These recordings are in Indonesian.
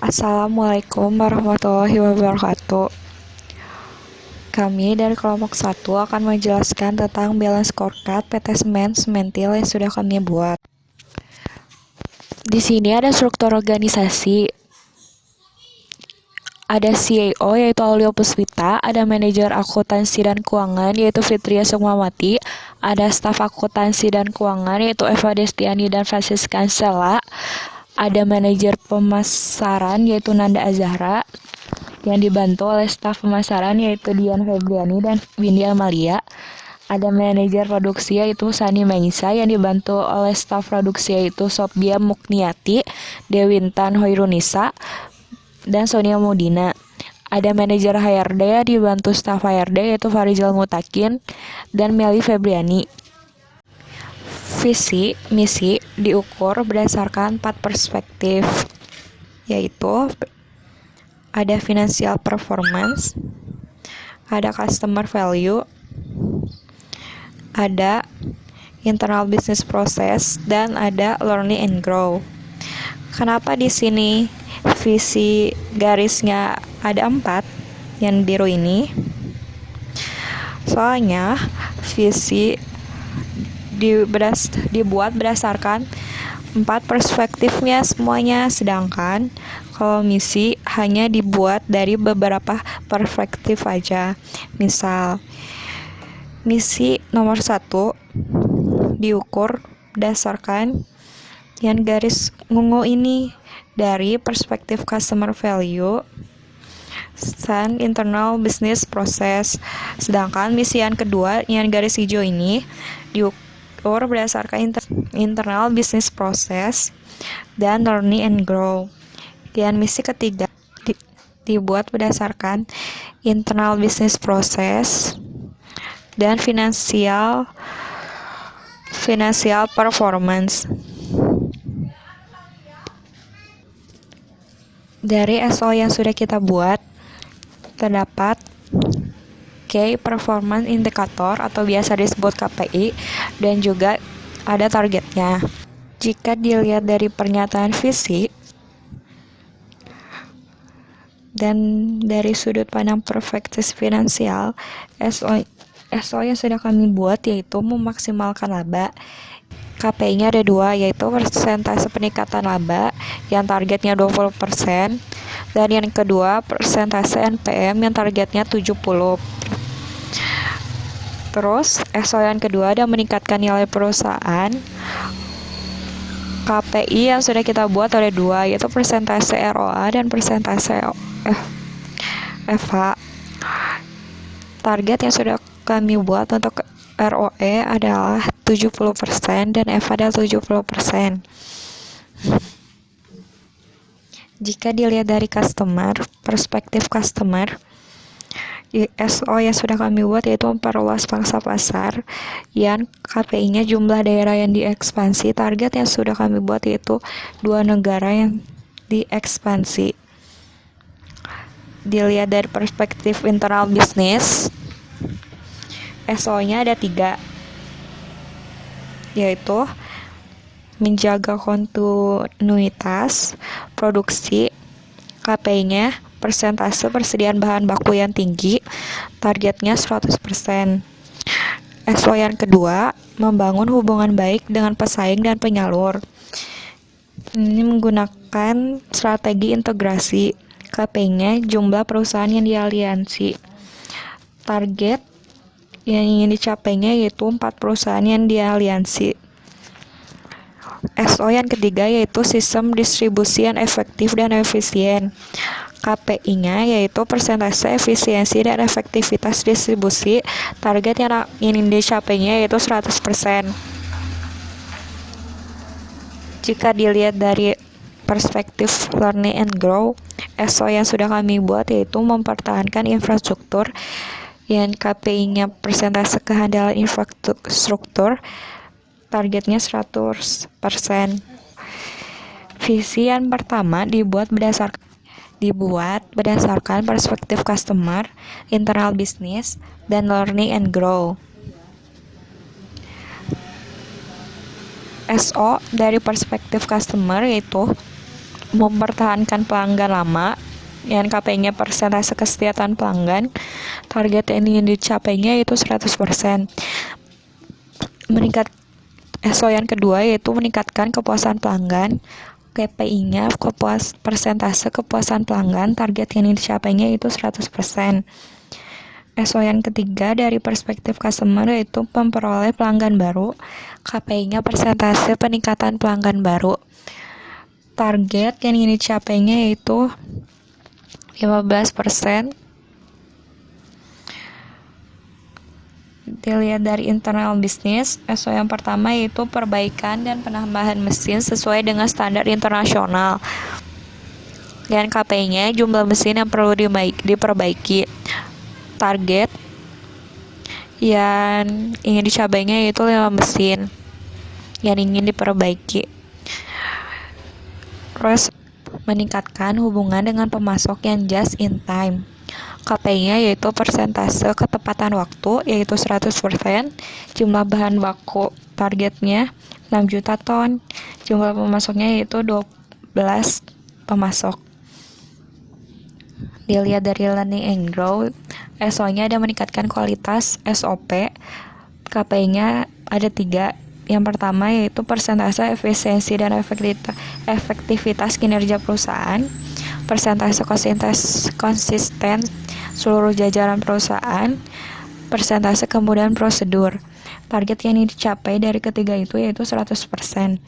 Assalamualaikum warahmatullahi wabarakatuh. Kami dari kelompok 1 akan menjelaskan tentang balance scorecard PT Semen Sementil yang sudah kami buat. Di sini ada struktur organisasi. Ada CAO yaitu Aulia Puspita, ada manajer akuntansi dan keuangan yaitu Fitria Sukmawati, ada staf akuntansi dan keuangan yaitu Eva Destiani dan Francisca Ansela, ada manajer pemasaran yaitu Nanda Azahra yang dibantu oleh staf pemasaran yaitu Dian Febriani dan Windy Amalia. Ada manajer produksi yaitu Sani Maisa yang dibantu oleh staf produksi yaitu Sofia Mukniati, Dewintan Hoirunisa, dan Sonia Mudina. Ada manajer HRD dibantu staf HRD yaitu Farizal Mutakin dan Meli Febriani. Visi misi diukur berdasarkan 4 perspektif, yaitu ada financial performance, ada customer value, ada internal business process, dan ada learning and grow. Kenapa di sini visi garisnya ada 4 yang biru ini? Soalnya visi dibuat berdasarkan 4 perspektifnya semuanya, sedangkan kalau misi hanya dibuat dari beberapa perspektif aja. Misal, misi nomor 1 diukur berdasarkan yang garis ungu ini dari perspektif customer value dan internal business process. Sedangkan misi yang kedua yang garis hijau ini diukur berdasarkan internal business process dan learning and grow. Dan misi ketiga dibuat berdasarkan internal business process dan financial performance. Dari SO yang sudah kita buat, terdapat Key Performance Indicator atau biasa disebut KPI, dan juga ada targetnya. Jika dilihat dari pernyataan visi dan dari sudut pandang perspektif finansial, SO yang sudah kami buat yaitu memaksimalkan laba. KPI-nya ada 2, yaitu persentase peningkatan laba yang targetnya 20%, dan yang kedua persentase NPM yang targetnya 70%. Terus SO yang kedua ada meningkatkan nilai perusahaan. KPI yang sudah kita buat ada 2, yaitu persentase ROA dan persentase FH. Target yang sudah kami buat untuk ROE adalah 70% dan FH adalah 70%. Jika dilihat dari perspektif customer, SO yang sudah kami buat yaitu memperluas pangsa pasar, yang KPI-nya jumlah daerah yang diekspansi. Target yang sudah kami buat yaitu 2 negara yang diekspansi. Dilihat dari perspektif internal bisnis, SO-nya ada 3, yaitu menjaga kontinuitas produksi. KPI-nya persentase persediaan bahan baku yang tinggi, targetnya 100%. SO yang kedua, membangun hubungan baik dengan pesaing dan penyalur. Ini menggunakan strategi integrasi. KPI-nya jumlah perusahaan yang dialiansi. Target yang ingin dicapainya yaitu 4 perusahaan yang dialiansi. SO yang ketiga yaitu sistem distribusi yang efektif dan efisien. KPI-nya yaitu persentase efisiensi dan efektivitas distribusi. Target yang ingin dicapainya yaitu 100%. Jika dilihat dari perspektif learning and grow, SO yang sudah kami buat yaitu mempertahankan infrastruktur, yang KPI-nya persentase kehandalan infrastruktur, targetnya 100%. Visi yang pertama dibuat berdasarkan perspektif customer, internal business, dan learning and grow. SO dari perspektif customer yaitu mempertahankan pelanggan lama, yang KPI-nya persentase kesetiaan pelanggan. Target yang ingin dicapainya itu 100%. SO yang kedua yaitu meningkatkan kepuasan pelanggan. KPI-nya persentase kepuasan pelanggan, target yang ingin dicapainya itu 100%. SO yang ketiga dari perspektif customer yaitu memperoleh pelanggan baru. KPI-nya persentase peningkatan pelanggan baru. Target yang ingin dicapainya yaitu 15%. Dilihat dari internal bisnis, SO yang pertama yaitu perbaikan dan penambahan mesin sesuai dengan standar internasional. Dan KPI-nya jumlah mesin yang perlu diperbaiki. Target yang ingin dicapainya yaitu 5 mesin yang ingin diperbaiki. Terus meningkatkan hubungan dengan pemasok yang just in time. KPI-nya yaitu persentase ketepatan waktu yaitu 100%, jumlah bahan baku targetnya 6 juta ton, jumlah pemasoknya yaitu 12 pemasok. Dilihat dari learning and grow, SO-nya ada meningkatkan kualitas SOP. KPI-nya ada 3. Yang pertama yaitu persentase efisiensi dan efektivitas kinerja perusahaan, persentase konsisten seluruh jajaran perusahaan, persentase kemudahan prosedur. Target yang dicapai dari ketiga itu yaitu 100%.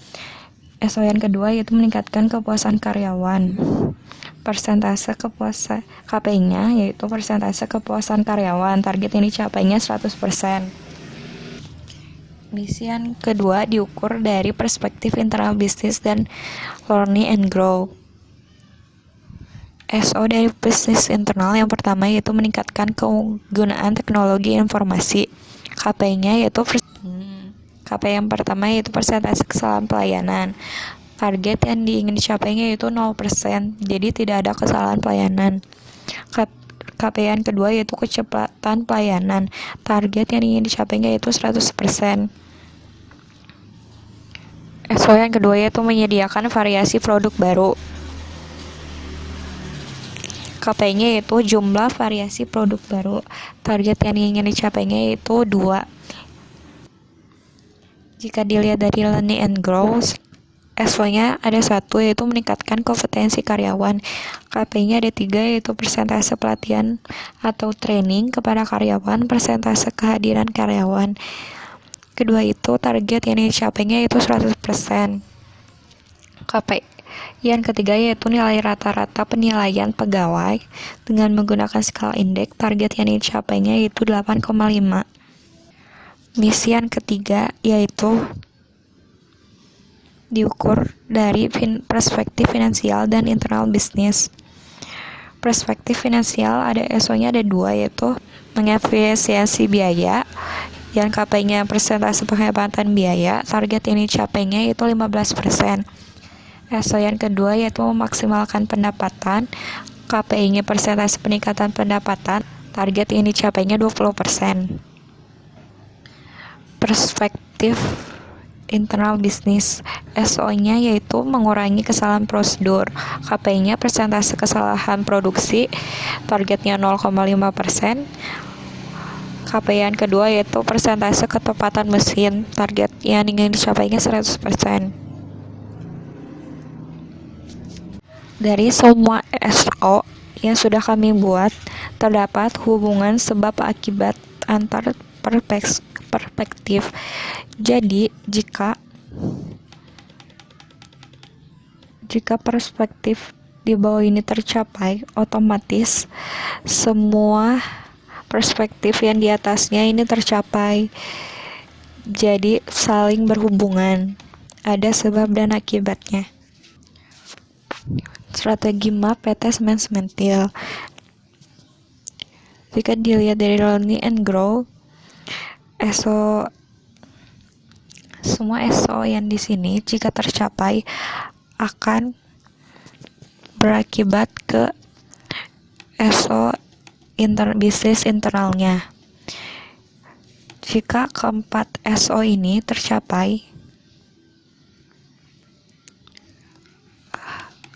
SO yang kedua yaitu meningkatkan kepuasan karyawan. Persentase kepuasan KPI-nya yaitu persentase kepuasan karyawan, target yang dicapainya 100%. Misi yang kedua diukur dari perspektif internal bisnis dan learning and grow. SO dari bisnis internal yang pertama yaitu meningkatkan kegunaan teknologi informasi. KPI-nya yaitu KPI yang pertama yaitu persentase kesalahan pelayanan. Target yang ingin dicapainya yaitu 0%, jadi tidak ada kesalahan pelayanan. KPI yang kedua yaitu kecepatan pelayanan. Target yang ingin dicapainya yaitu 100%. SO yang kedua yaitu menyediakan variasi produk baru. KPI-nya yaitu jumlah variasi produk baru. Target yang ingin dicapainya yaitu 2. Jika dilihat dari learning and grow, SO-nya ada 1 yaitu meningkatkan kompetensi karyawan. KPI-nya ada 3 yaitu persentase pelatihan atau training kepada karyawan, persentase kehadiran karyawan. Kedua itu target yang dicapainya yaitu 100%. KPI yang ketiga yaitu nilai rata-rata penilaian pegawai dengan menggunakan skala indeks. Target yang dicapainya yaitu 8,5. Misi yang ketiga yaitu diukur dari perspektif finansial dan internal bisnis. Perspektif finansial ada SO-nya ada 2 yaitu mengefisiensi biaya, yang KPI-nya persentase penghematan biaya. Target yang dicapainya yaitu 15%. SO yang kedua yaitu memaksimalkan pendapatan. KPI-nya persentase peningkatan pendapatan. Target yang dicapainya 20%. Perspektif internal bisnis, SO-nya yaitu mengurangi kesalahan prosedur. KPI-nya persentase kesalahan produksi. Targetnya 0,5%. KPI yang kedua yaitu persentase ketepatan mesin. Target yang ingin dicapainya 100%. Dari semua SO yang sudah kami buat, terdapat hubungan sebab akibat antar perspektif. Jadi, jika perspektif di bawah ini tercapai, otomatis semua perspektif yang di atasnya ini tercapai. Jadi, saling berhubungan. Ada sebab dan akibatnya. Strategi MAP PT Semen Sementil. Jika dilihat dari learning and grow, semua SO yang di sini jika tercapai akan berakibat ke SO bisnis internalnya. Jika keempat SO ini tercapai,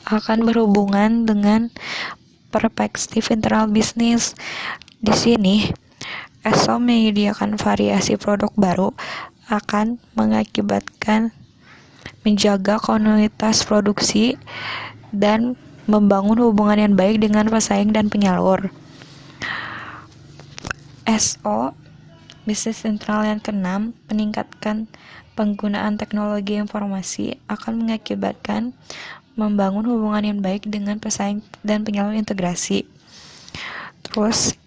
akan berhubungan dengan perspektif internal bisnis. Di sini, SO menyediakan variasi produk baru akan mengakibatkan menjaga kontinuitas produksi dan membangun hubungan yang baik dengan pesaing dan penyalur. SO bisnis internal yang keenam, meningkatkan penggunaan teknologi informasi akan mengakibatkan membangun hubungan yang baik dengan pesaing dan penyalur integrasi. Terus,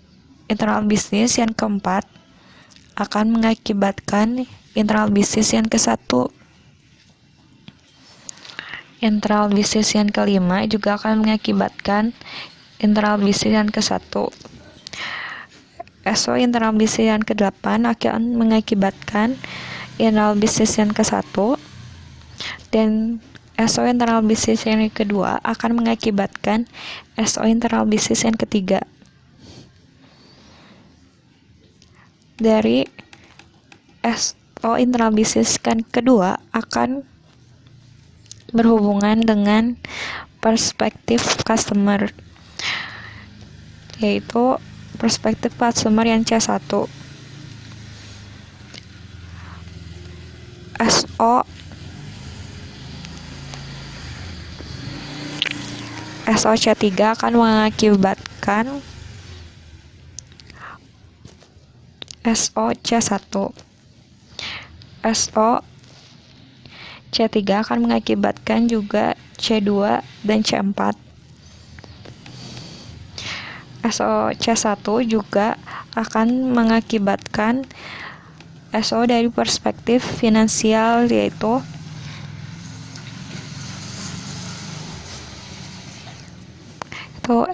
internal bisnis yang keempat akan mengakibatkan internal bisnis yang ke-1. Internal bisnis yang kelima juga akan mengakibatkan internal bisnis yang ke-1. SO internal bisnis yang ke-8 akan mengakibatkan internal bisnis yang ke-1, dan SO internal bisnis yang kedua akan mengakibatkan SO internal bisnis yang ketiga. Dari SO internal bisnis kan kedua akan berhubungan dengan perspektif customer, yaitu perspektif customer yang C1. SO C3 akan mengakibatkan SO C1. SO C3 akan mengakibatkan juga C2 dan C4. SO C1 juga akan mengakibatkan SO dari perspektif finansial, yaitu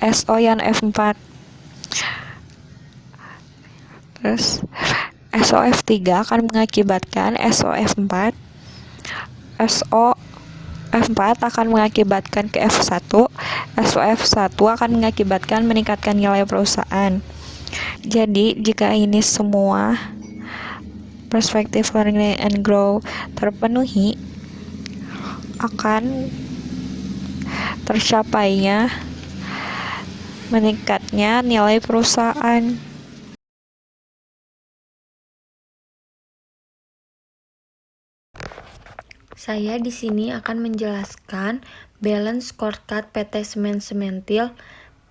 SO yang F4. Terus SO F3 akan mengakibatkan SO F4. SO F4 akan mengakibatkan ke F1. SO F1 akan mengakibatkan meningkatkan nilai perusahaan. Jadi, jika ini semua perspektif learning and grow terpenuhi, akan tercapainya meningkatnya nilai perusahaan. Saya di sini akan menjelaskan balance scorecard PT Semen Sementil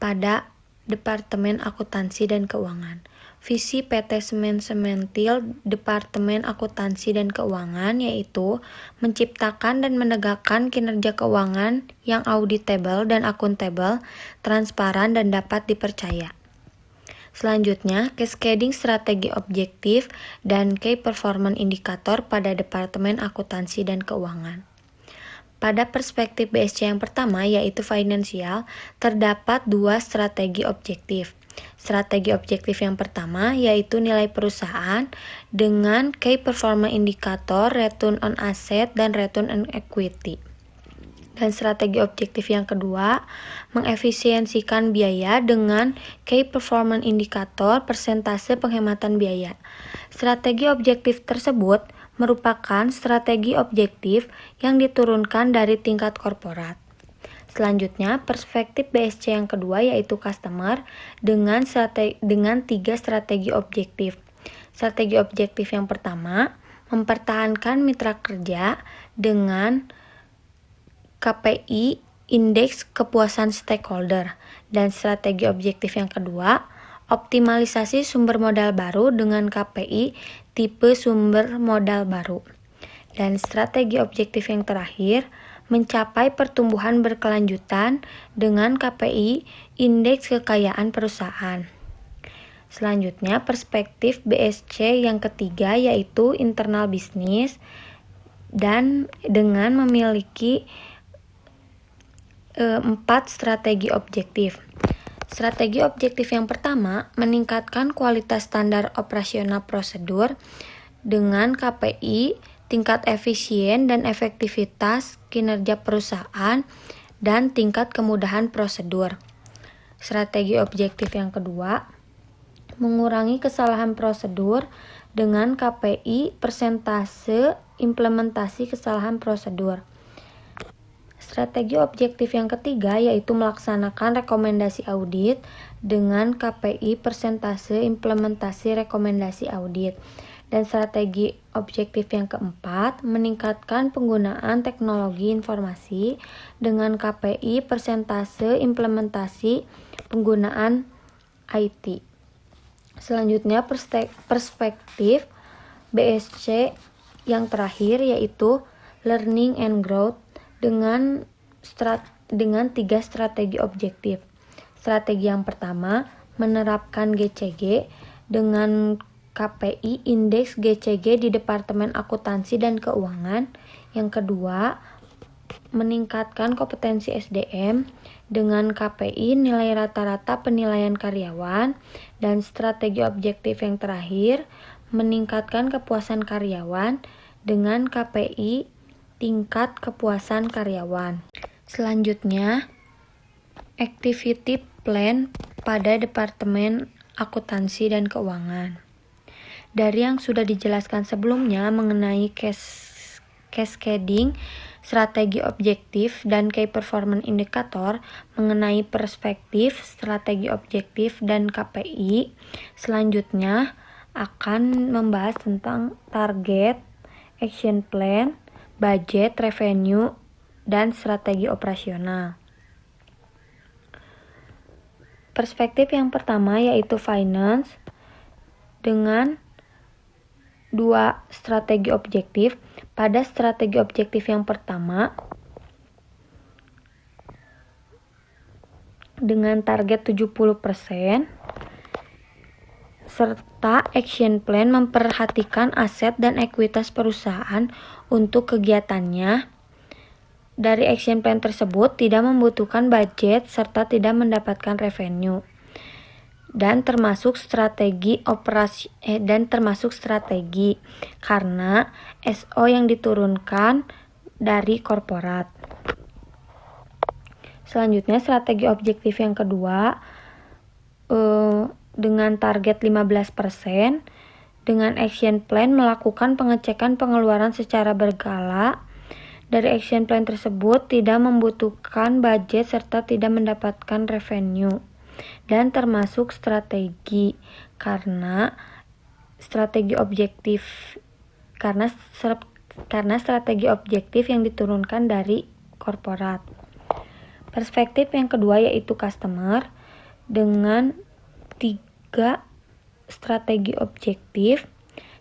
pada Departemen Akuntansi dan Keuangan. Visi PT Semen Sementil Departemen Akuntansi dan Keuangan yaitu menciptakan dan menegakkan kinerja keuangan yang auditable dan akuntabel, transparan dan dapat dipercaya. Selanjutnya, cascading strategi objektif dan key performance indikator pada Departemen Akuntansi dan Keuangan. Pada perspektif BSC yang pertama, yaitu finansial, terdapat dua strategi objektif. Strategi objektif yang pertama yaitu nilai perusahaan dengan key performance indikator return on asset dan return on equity. Dan strategi objektif yang kedua mengefisiensikan biaya dengan key performance indikator persentase penghematan biaya. Strategi objektif tersebut merupakan strategi objektif yang diturunkan dari tingkat korporat. Selanjutnya, perspektif BSC yang kedua yaitu customer dengan tiga strategi objektif. Strategi objektif yang pertama, mempertahankan mitra kerja dengan KPI indeks kepuasan stakeholder. Dan strategi objektif yang kedua, optimalisasi sumber modal baru dengan KPI tipe sumber modal baru. Dan strategi objektif yang terakhir, mencapai pertumbuhan berkelanjutan dengan KPI indeks kekayaan perusahaan. Selanjutnya, perspektif BSC yang ketiga yaitu internal bisnis dan dengan memiliki 4 strategi objektif. Strategi objektif yang pertama, meningkatkan kualitas standar operasional prosedur dengan KPI tingkat efisien dan efektivitas kinerja perusahaan, dan tingkat kemudahan prosedur. Strategi objektif yang kedua, mengurangi kesalahan prosedur dengan KPI persentase implementasi kesalahan prosedur. Strategi objektif yang ketiga yaitu melaksanakan rekomendasi audit dengan KPI persentase implementasi rekomendasi audit. Dan strategi objektif yang keempat, meningkatkan penggunaan teknologi informasi dengan KPI persentase implementasi penggunaan IT. Selanjutnya perspektif BSC yang terakhir yaitu learning and growth dengan 3 strategi objektif. Strategi yang pertama, menerapkan GCG dengan KPI indeks GCG di Departemen Akuntansi dan Keuangan. Yang kedua, meningkatkan kompetensi SDM dengan KPI nilai rata-rata penilaian karyawan. Dan strategi objektif yang terakhir, meningkatkan kepuasan karyawan dengan KPI tingkat kepuasan karyawan. Selanjutnya, activity plan pada Departemen Akuntansi dan Keuangan. Dari yang sudah dijelaskan sebelumnya mengenai cascading, strategi objektif, dan key performance indicator, mengenai perspektif, strategi objektif, dan KPI, selanjutnya akan membahas tentang target, action plan, budget, revenue, dan strategi operasional. Perspektif yang pertama yaitu finance dengan 2 strategi objektif. Pada strategi objektif yang pertama dengan target 70% serta action plan memperhatikan aset dan ekuitas perusahaan untuk kegiatannya. Dari action plan tersebut tidak membutuhkan budget serta tidak mendapatkan revenue. Dan termasuk strategi karena SO yang diturunkan dari korporat. Selanjutnya strategi objektif yang kedua dengan target 15% dengan action plan melakukan pengecekan pengeluaran secara berkala. Dari action plan tersebut tidak membutuhkan budget serta tidak mendapatkan revenue. Dan termasuk strategi karena strategi objektif yang diturunkan dari korporat. Perspektif yang kedua yaitu customer dengan 3 strategi objektif.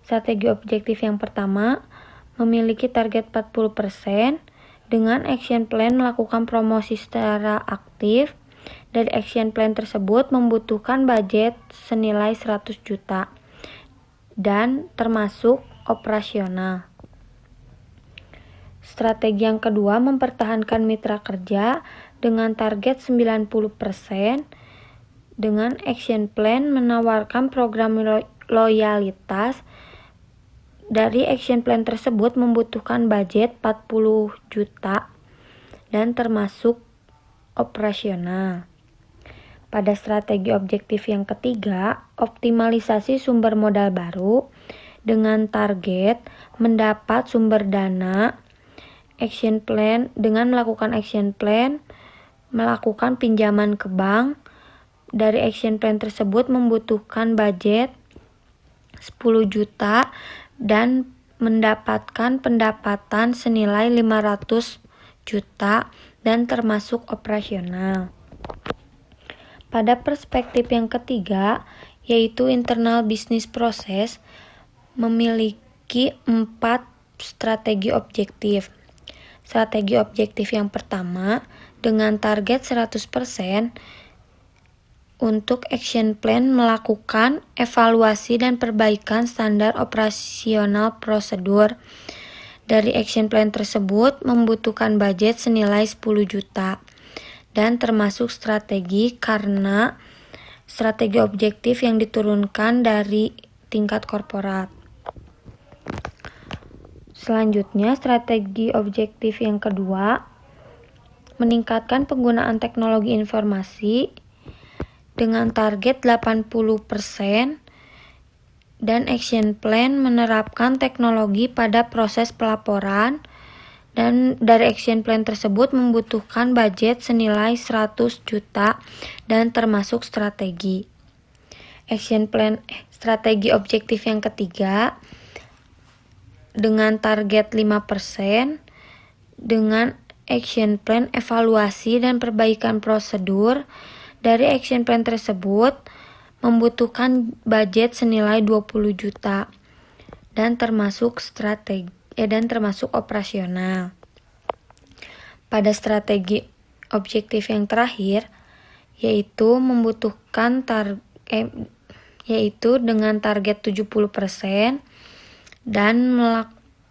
Strategi objektif yang pertama memiliki target 40% dengan action plan melakukan promosi secara aktif. Dari action plan tersebut membutuhkan budget senilai 100 juta dan termasuk operasional. Strategi yang kedua mempertahankan mitra kerja dengan target 90% dengan action plan menawarkan program loyalitas. Dari action plan tersebut membutuhkan budget 40 juta dan termasuk operasional. Pada strategi objektif yang ketiga, optimalisasi sumber modal baru dengan target mendapat sumber dana. Action plan dengan melakukan action plan melakukan pinjaman ke bank. Dari action plan tersebut membutuhkan budget 10 juta dan mendapatkan pendapatan senilai 500 juta dan termasuk operasional. Pada perspektif yang ketiga, yaitu internal business process, memiliki 4 strategi objektif. Strategi objektif yang pertama dengan target 100% untuk action plan melakukan evaluasi dan perbaikan standar operasional prosedur. Dari action plan tersebut membutuhkan budget senilai 10 juta dan termasuk strategi karena strategi objektif yang diturunkan dari tingkat korporat. Selanjutnya, strategi objektif yang kedua meningkatkan penggunaan teknologi informasi dengan target 80% dan action plan menerapkan teknologi pada proses pelaporan. Dan dari action plan tersebut membutuhkan budget senilai 100 juta dan termasuk strategi. Strategi objektif yang ketiga dengan target 5%, dengan action plan evaluasi dan perbaikan prosedur. Dari action plan tersebut membutuhkan budget senilai 20 juta dan termasuk operasional. Pada strategi objektif yang terakhir yaitu dengan target 70%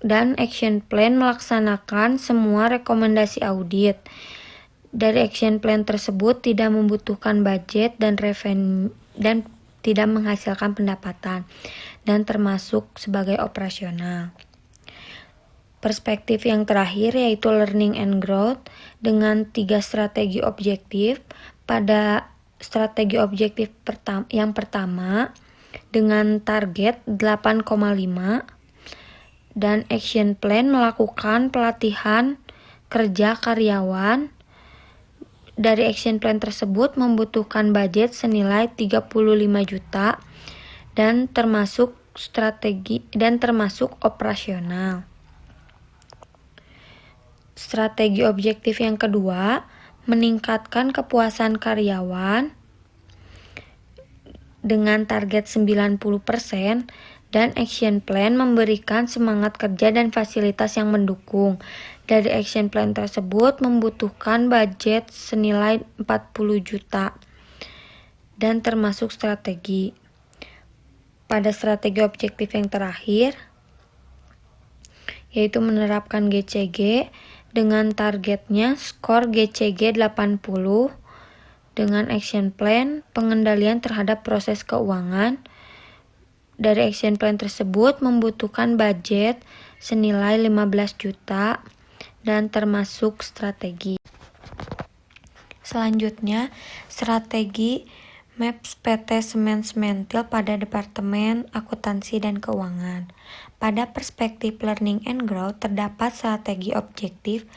dan action plan melaksanakan semua rekomendasi audit. Dari action plan tersebut tidak membutuhkan budget dan tidak menghasilkan pendapatan dan termasuk sebagai operasional. Perspektif yang terakhir yaitu learning and growth dengan 3 strategi objektif. Pada strategi objektif yang pertama dengan target 8,5 dan action plan melakukan pelatihan kerja karyawan. Dari action plan tersebut membutuhkan budget senilai 35 juta dan termasuk operasional. Strategi objektif yang kedua, meningkatkan kepuasan karyawan dengan target 90% dan action plan memberikan semangat kerja dan fasilitas yang mendukung. Dari action plan tersebut membutuhkan budget senilai 40 juta dan termasuk strategi. Pada strategi objektif yang terakhir yaitu menerapkan GCG dengan targetnya skor GCG 80 dengan action plan pengendalian terhadap proses keuangan. Dari action plan tersebut membutuhkan budget senilai 15 juta dan termasuk strategi. Selanjutnya, strategi MAPS PT Semen Sementil pada Departemen Akuntansi dan Keuangan. Pada perspektif learning and growth terdapat strategi objektif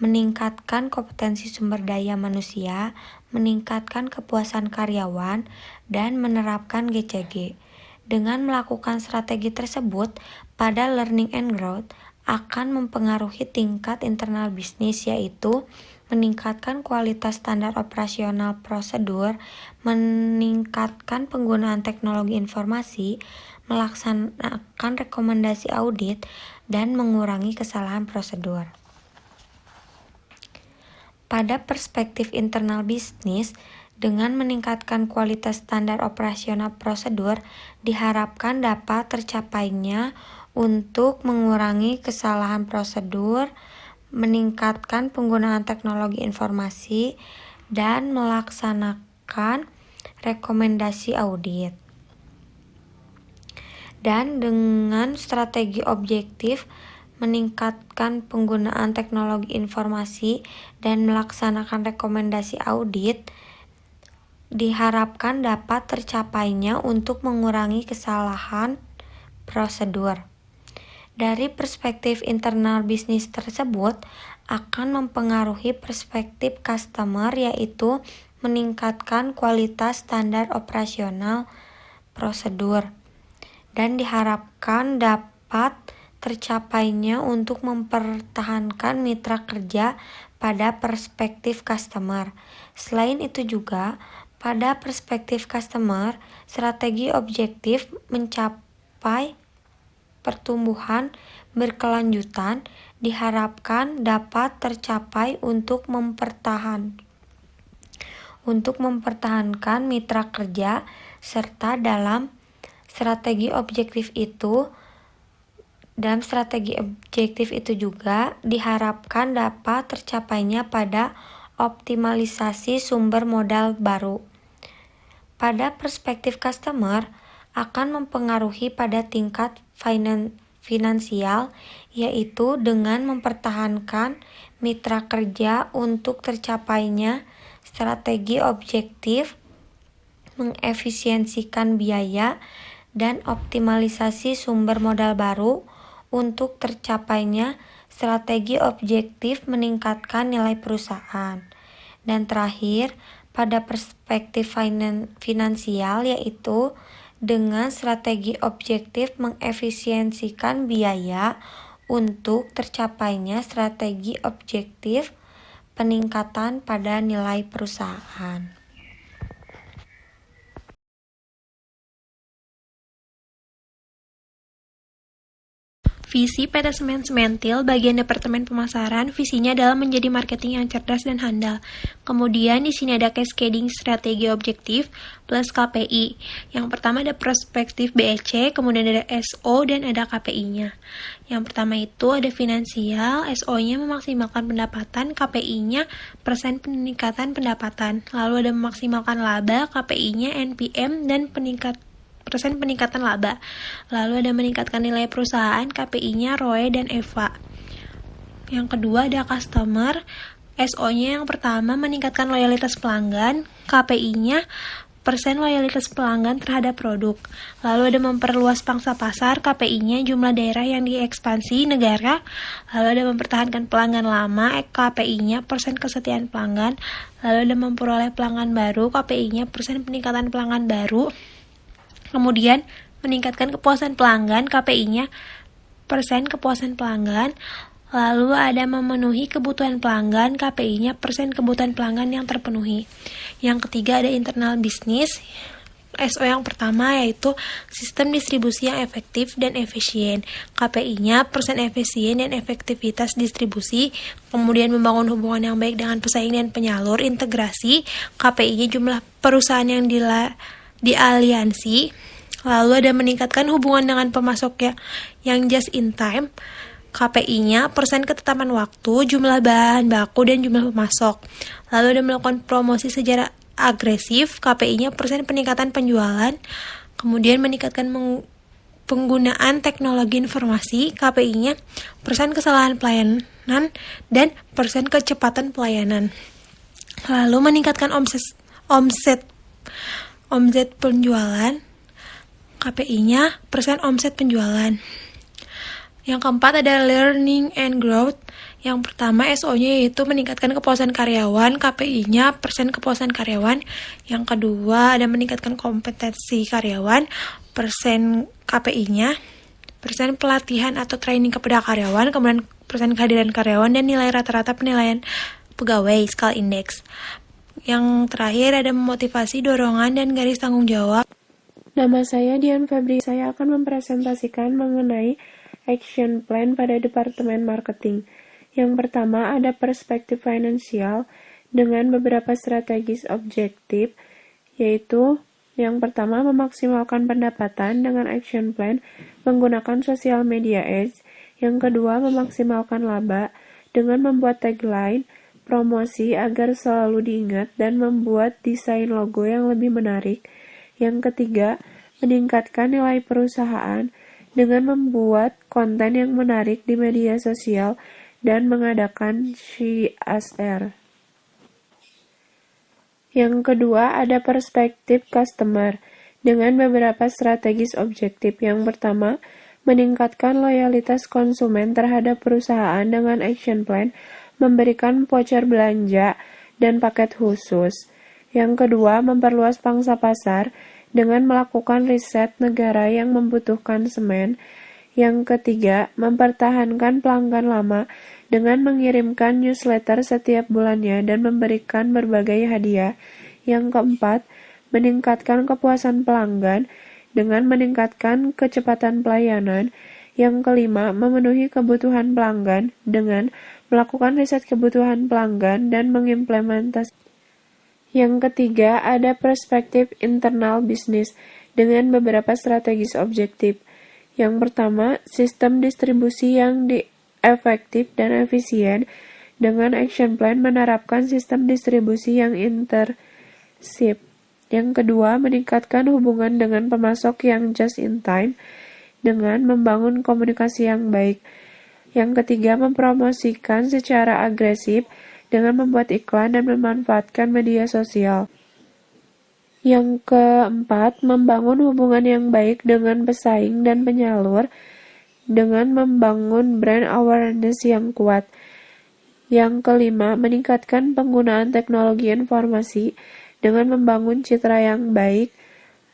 meningkatkan kompetensi sumber daya manusia, meningkatkan kepuasan karyawan, dan menerapkan GCG. Dengan melakukan strategi tersebut, pada learning and growth akan mempengaruhi tingkat internal bisnis, yaitu meningkatkan kualitas standar operasional prosedur, meningkatkan penggunaan teknologi informasi, melaksanakan rekomendasi audit, dan mengurangi kesalahan prosedur. Pada perspektif internal bisnis, dengan meningkatkan kualitas standar operasional prosedur, diharapkan dapat tercapainya untuk mengurangi kesalahan prosedur, meningkatkan penggunaan teknologi informasi, dan melaksanakan rekomendasi audit. Dan dengan strategi objektif meningkatkan penggunaan teknologi informasi dan melaksanakan rekomendasi audit, diharapkan dapat tercapainya untuk mengurangi kesalahan prosedur. Dari perspektif internal bisnis tersebut akan mempengaruhi perspektif customer, yaitu meningkatkan kualitas standar operasional prosedur, dan diharapkan dapat tercapainya untuk mempertahankan mitra kerja pada perspektif customer. Selain itu juga, pada perspektif customer, strategi objektif mencapai pertumbuhan berkelanjutan diharapkan dapat tercapai untuk mempertahankan mitra kerja, serta dalam strategi objektif itu juga diharapkan dapat tercapainya pada optimalisasi sumber modal baru. Pada perspektif customer akan mempengaruhi pada tingkat finansial, yaitu dengan mempertahankan mitra kerja untuk tercapainya strategi objektif, mengefisiensikan biaya, dan optimalisasi sumber modal baru untuk tercapainya Strategi objektif meningkatkan nilai perusahaan. Dan terakhir, pada perspektif finansial yaitu dengan strategi objektif mengefisiensikan biaya untuk tercapainya strategi objektif peningkatan pada nilai perusahaan. Visi PT Semen Sementil bagian Departemen Pemasaran, visinya adalah menjadi marketing yang cerdas dan handal. Kemudian di sini ada cascading strategi objektif plus KPI. Yang pertama ada perspektif BEC, kemudian ada SO dan ada KPI-nya. Yang pertama itu ada finansial, SO-nya memaksimalkan pendapatan, KPI-nya persen peningkatan pendapatan. Lalu ada memaksimalkan laba, KPI-nya NPM dan persen peningkatan laba. Lalu ada meningkatkan nilai perusahaan, KPI-nya ROE dan EVA. Yang kedua ada customer, SO-nya yang pertama meningkatkan loyalitas pelanggan, KPI-nya persen loyalitas pelanggan terhadap produk. Lalu ada memperluas pangsa pasar, KPI-nya jumlah daerah yang diekspansi negara. Lalu ada mempertahankan pelanggan lama, KPI-nya persen kesetiaan pelanggan. Lalu ada memperoleh pelanggan baru, KPI-nya persen peningkatan pelanggan baru. Kemudian meningkatkan kepuasan pelanggan, KPI-nya persen kepuasan pelanggan. Lalu ada memenuhi kebutuhan pelanggan, KPI-nya persen kebutuhan pelanggan yang terpenuhi. Yang ketiga ada internal bisnis, SO yang pertama yaitu sistem distribusi yang efektif dan efisien. KPI-nya persen efisien dan efektivitas distribusi. Kemudian membangun hubungan yang baik dengan pesaing dan penyalur, integrasi. KPI-nya jumlah perusahaan yang dialiansi. Lalu ada meningkatkan hubungan dengan pemasok yang just in time. KPI-nya persen ketetapan waktu, jumlah bahan baku, dan jumlah pemasok. Lalu ada melakukan promosi secara agresif. KPI-nya persen peningkatan penjualan. Kemudian meningkatkan penggunaan teknologi informasi. KPI-nya persen kesalahan pelayanan dan persen kecepatan pelayanan. Lalu meningkatkan omset penjualan, KPI-nya persen omset penjualan. Yang keempat ada learning and growth. Yang pertama SO-nya yaitu meningkatkan kepuasan karyawan, KPI-nya persen kepuasan karyawan. Yang kedua ada meningkatkan kompetensi karyawan, persen KPI-nya, persen pelatihan atau training kepada karyawan, kemudian persen kehadiran karyawan, dan nilai rata-rata penilaian pegawai, skala indeks. Yang terakhir ada memotivasi, dorongan, dan garis tanggung jawab. Nama saya Dian Febri. Saya akan mempresentasikan mengenai action plan pada Departemen Marketing. Yang pertama ada perspektif finansial dengan beberapa strategis objektif, yaitu yang pertama memaksimalkan pendapatan dengan action plan menggunakan social media ads. Yang kedua memaksimalkan laba dengan membuat tagline promosi agar selalu diingat dan membuat desain logo yang lebih menarik. Yang ketiga, meningkatkan nilai perusahaan dengan membuat konten yang menarik di media sosial dan mengadakan CSR. Yang kedua, ada perspektif customer dengan beberapa strategis objektif. Yang pertama, meningkatkan loyalitas konsumen terhadap perusahaan dengan action plan memberikan voucher belanja dan paket khusus. Yang kedua, memperluas pangsa pasar dengan melakukan riset negara yang membutuhkan semen. Yang ketiga, mempertahankan pelanggan lama dengan mengirimkan newsletter setiap bulannya dan memberikan berbagai hadiah. Yang keempat, meningkatkan kepuasan pelanggan dengan meningkatkan kecepatan pelayanan. Yang kelima, memenuhi kebutuhan pelanggan dengan melakukan riset kebutuhan pelanggan dan mengimplementasikan. Yang ketiga, ada perspektif internal bisnis dengan beberapa strategis objektif. Yang pertama, sistem distribusi yang efektif dan efisien dengan action plan menerapkan sistem distribusi yang intersip. Yang kedua, meningkatkan hubungan dengan pemasok yang just in time dengan membangun komunikasi yang baik. Yang ketiga, mempromosikan secara agresif dengan membuat iklan dan memanfaatkan media sosial. Yang keempat, membangun hubungan yang baik dengan pesaing dan penyalur dengan membangun brand awareness yang kuat. Yang kelima, meningkatkan penggunaan teknologi informasi dengan membangun citra yang baik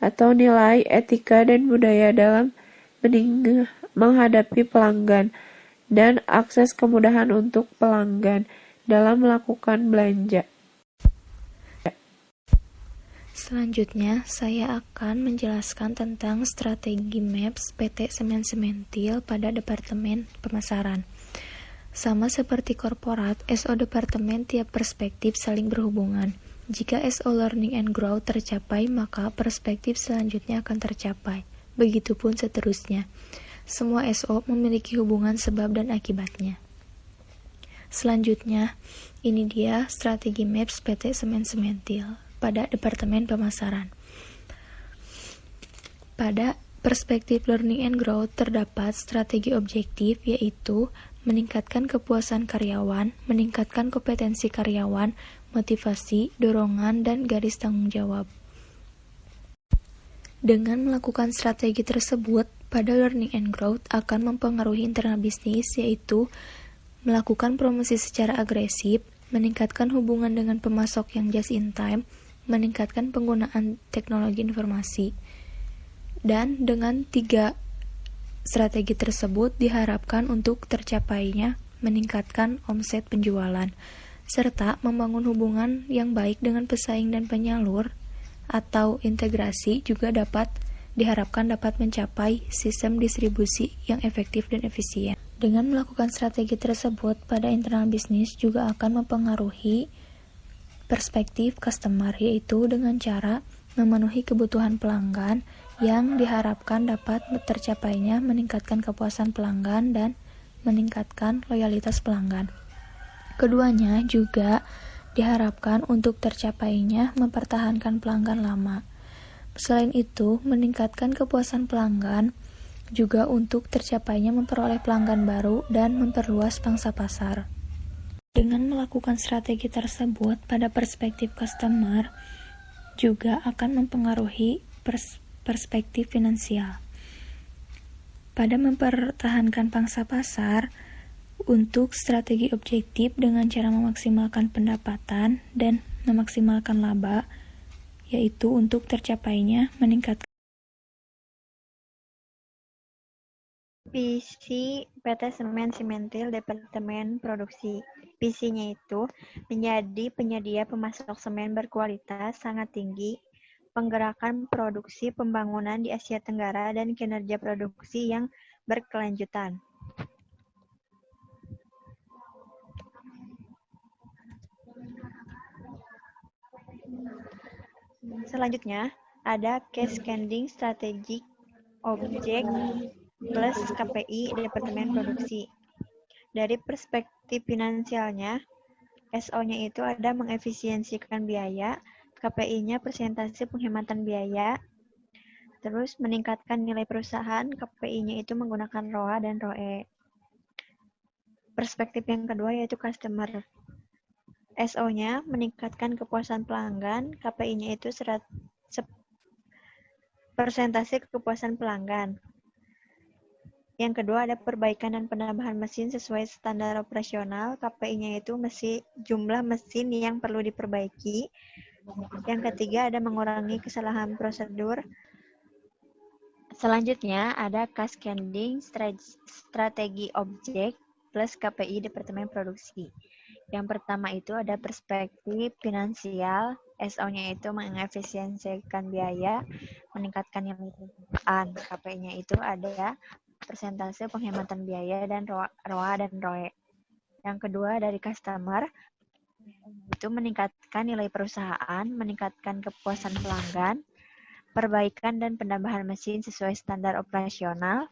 atau nilai etika dan budaya dalam menghadapi pelanggan dan akses kemudahan untuk pelanggan dalam melakukan belanja. Selanjutnya, saya akan menjelaskan tentang strategi MAPS PT Semen Sementil pada Departemen Pemasaran. Sama seperti korporat, SO departemen tiap perspektif saling berhubungan. Jika SO Learning and Grow tercapai, maka perspektif selanjutnya akan tercapai. Begitupun seterusnya. Semua SO memiliki hubungan sebab dan akibatnya. Selanjutnya, ini dia strategi MAPS PT Semen Sementil pada Departemen Pemasaran. Pada perspektif Learning and Growth terdapat strategi objektif, yaitu meningkatkan kepuasan karyawan, meningkatkan kompetensi karyawan, motivasi, dorongan, dan garis tanggung jawab. Dengan melakukan strategi tersebut, pada Learning and Growth akan mempengaruhi internal bisnis, yaitu melakukan promosi secara agresif, meningkatkan hubungan dengan pemasok yang just in time, meningkatkan penggunaan teknologi informasi. Dan dengan 3 strategi tersebut diharapkan untuk tercapainya meningkatkan omset penjualan, serta membangun hubungan yang baik dengan pesaing dan penyalur atau integrasi juga diharapkan dapat mencapai sistem distribusi yang efektif dan efisien. Dengan melakukan strategi tersebut pada internal bisnis juga akan mempengaruhi perspektif customer, yaitu dengan cara memenuhi kebutuhan pelanggan yang diharapkan dapat tercapainya meningkatkan kepuasan pelanggan dan meningkatkan loyalitas pelanggan. Keduanya juga diharapkan untuk tercapainya mempertahankan pelanggan lama. Selain itu, meningkatkan kepuasan pelanggan juga untuk tercapainya memperoleh pelanggan baru dan memperluas pangsa pasar. Dengan melakukan strategi tersebut pada perspektif customer juga akan mempengaruhi perspektif finansial. Pada mempertahankan pangsa pasar, untuk strategi objektif dengan cara memaksimalkan pendapatan dan memaksimalkan laba, yaitu untuk tercapainya meningkatkan visi PT Semen Sementil Departemen Produksi. Visinya itu menjadi penyedia pemasok semen berkualitas sangat tinggi, penggerakan produksi pembangunan di Asia Tenggara, dan kinerja produksi yang berkelanjutan. Selanjutnya, ada cascading strategic object plus KPI Departemen Produksi. Dari perspektif finansialnya, SO-nya itu ada mengefisiensikan biaya, KPI-nya persentase penghematan biaya, terus meningkatkan nilai perusahaan, KPI-nya itu menggunakan ROA dan ROE. Perspektif yang kedua yaitu customer. SO-nya meningkatkan kepuasan pelanggan, KPI-nya itu persentase kepuasan pelanggan. Yang kedua ada perbaikan dan penambahan mesin sesuai standar operasional, KPI-nya itu jumlah mesin yang perlu diperbaiki. Yang ketiga ada mengurangi kesalahan prosedur. Selanjutnya ada cascading strategi objek plus KPI Departemen Produksi. Yang pertama itu ada perspektif finansial, SO-nya itu mengefisiensikan biaya, meningkatkan nilai perusahaan. KPI-nya itu ada persentase penghematan biaya dan ROA dan ROE. Yang kedua dari customer, itu meningkatkan nilai perusahaan, meningkatkan kepuasan pelanggan, perbaikan dan penambahan mesin sesuai standar operasional,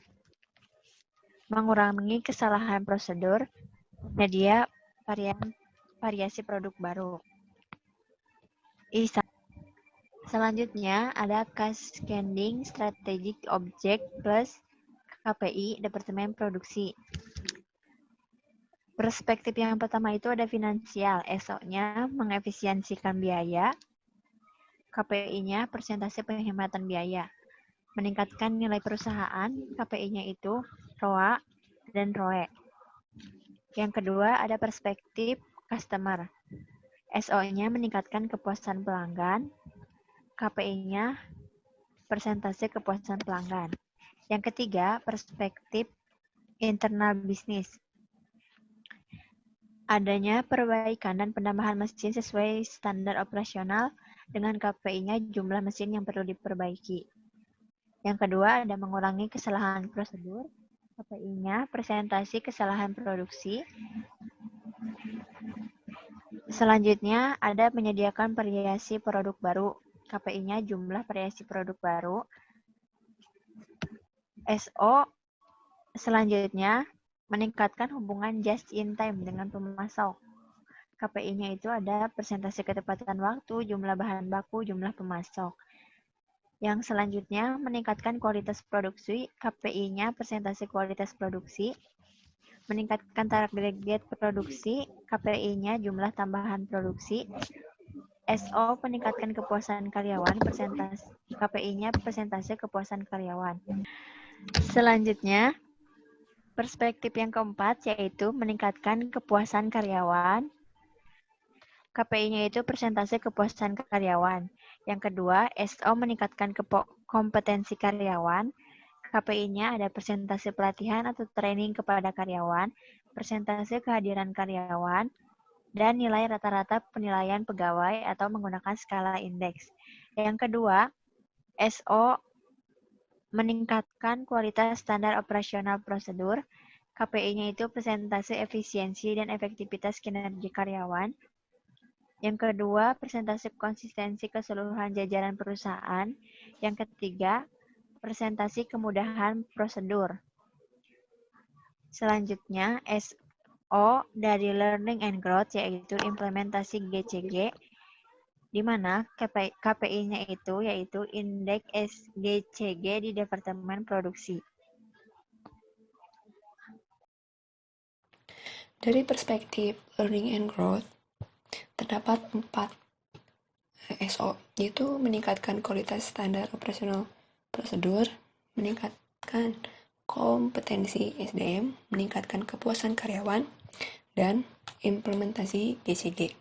mengurangi kesalahan prosedur, media variasi produk baru. Selanjutnya ada cascading strategic object plus KPI Departemen Produksi. Perspektif yang pertama itu ada finansial, SO-nya mengefisiensikan biaya, KPI-nya persentase penghematan biaya. meningkatkan nilai perusahaan, KPI-nya itu ROA dan ROE. Yang kedua ada perspektif customer. SO-nya meningkatkan kepuasan pelanggan, KPI-nya persentase kepuasan pelanggan. Yang ketiga, perspektif internal bisnis. Adanya perbaikan dan penambahan mesin sesuai standar operasional dengan KPI-nya jumlah mesin yang perlu diperbaiki. Yang kedua, ada mengurangi kesalahan prosedur. KPI-nya presentasi kesalahan produksi. Selanjutnya, ada menyediakan variasi produk baru. KPI-nya jumlah variasi produk baru. SO selanjutnya meningkatkan hubungan just in time dengan pemasok. KPI-nya itu ada persentase ketepatan waktu, jumlah bahan baku, jumlah pemasok. Yang selanjutnya meningkatkan kualitas produksi, KPI-nya persentase kualitas produksi. Meningkatkan target produksi, KPI-nya jumlah tambahan produksi. SO meningkatkan kepuasan karyawan, persentase KPI-nya persentase kepuasan karyawan. Selanjutnya, perspektif yang keempat yaitu meningkatkan kepuasan karyawan. KPI-nya itu persentase kepuasan karyawan. Yang kedua, SO meningkatkan kompetensi karyawan. KPI-nya ada persentase pelatihan atau training kepada karyawan, persentase kehadiran karyawan, dan nilai rata-rata penilaian pegawai atau menggunakan skala indeks. Yang kedua, SO meningkatkan kualitas standar operasional prosedur. KPI-nya itu persentase efisiensi dan efektivitas kinerja karyawan. Yang kedua, persentase konsistensi keseluruhan jajaran perusahaan. Yang ketiga, persentase kemudahan prosedur. Selanjutnya, SO dari Learning and Growth yaitu implementasi GCG, di mana KPI-nya itu yaitu indeks SGCG di Departemen Produksi. Dari perspektif Learning and Growth, terdapat 4 SO, yaitu meningkatkan kualitas standar operasional prosedur, meningkatkan kompetensi SDM, meningkatkan kepuasan karyawan, dan implementasi GCG.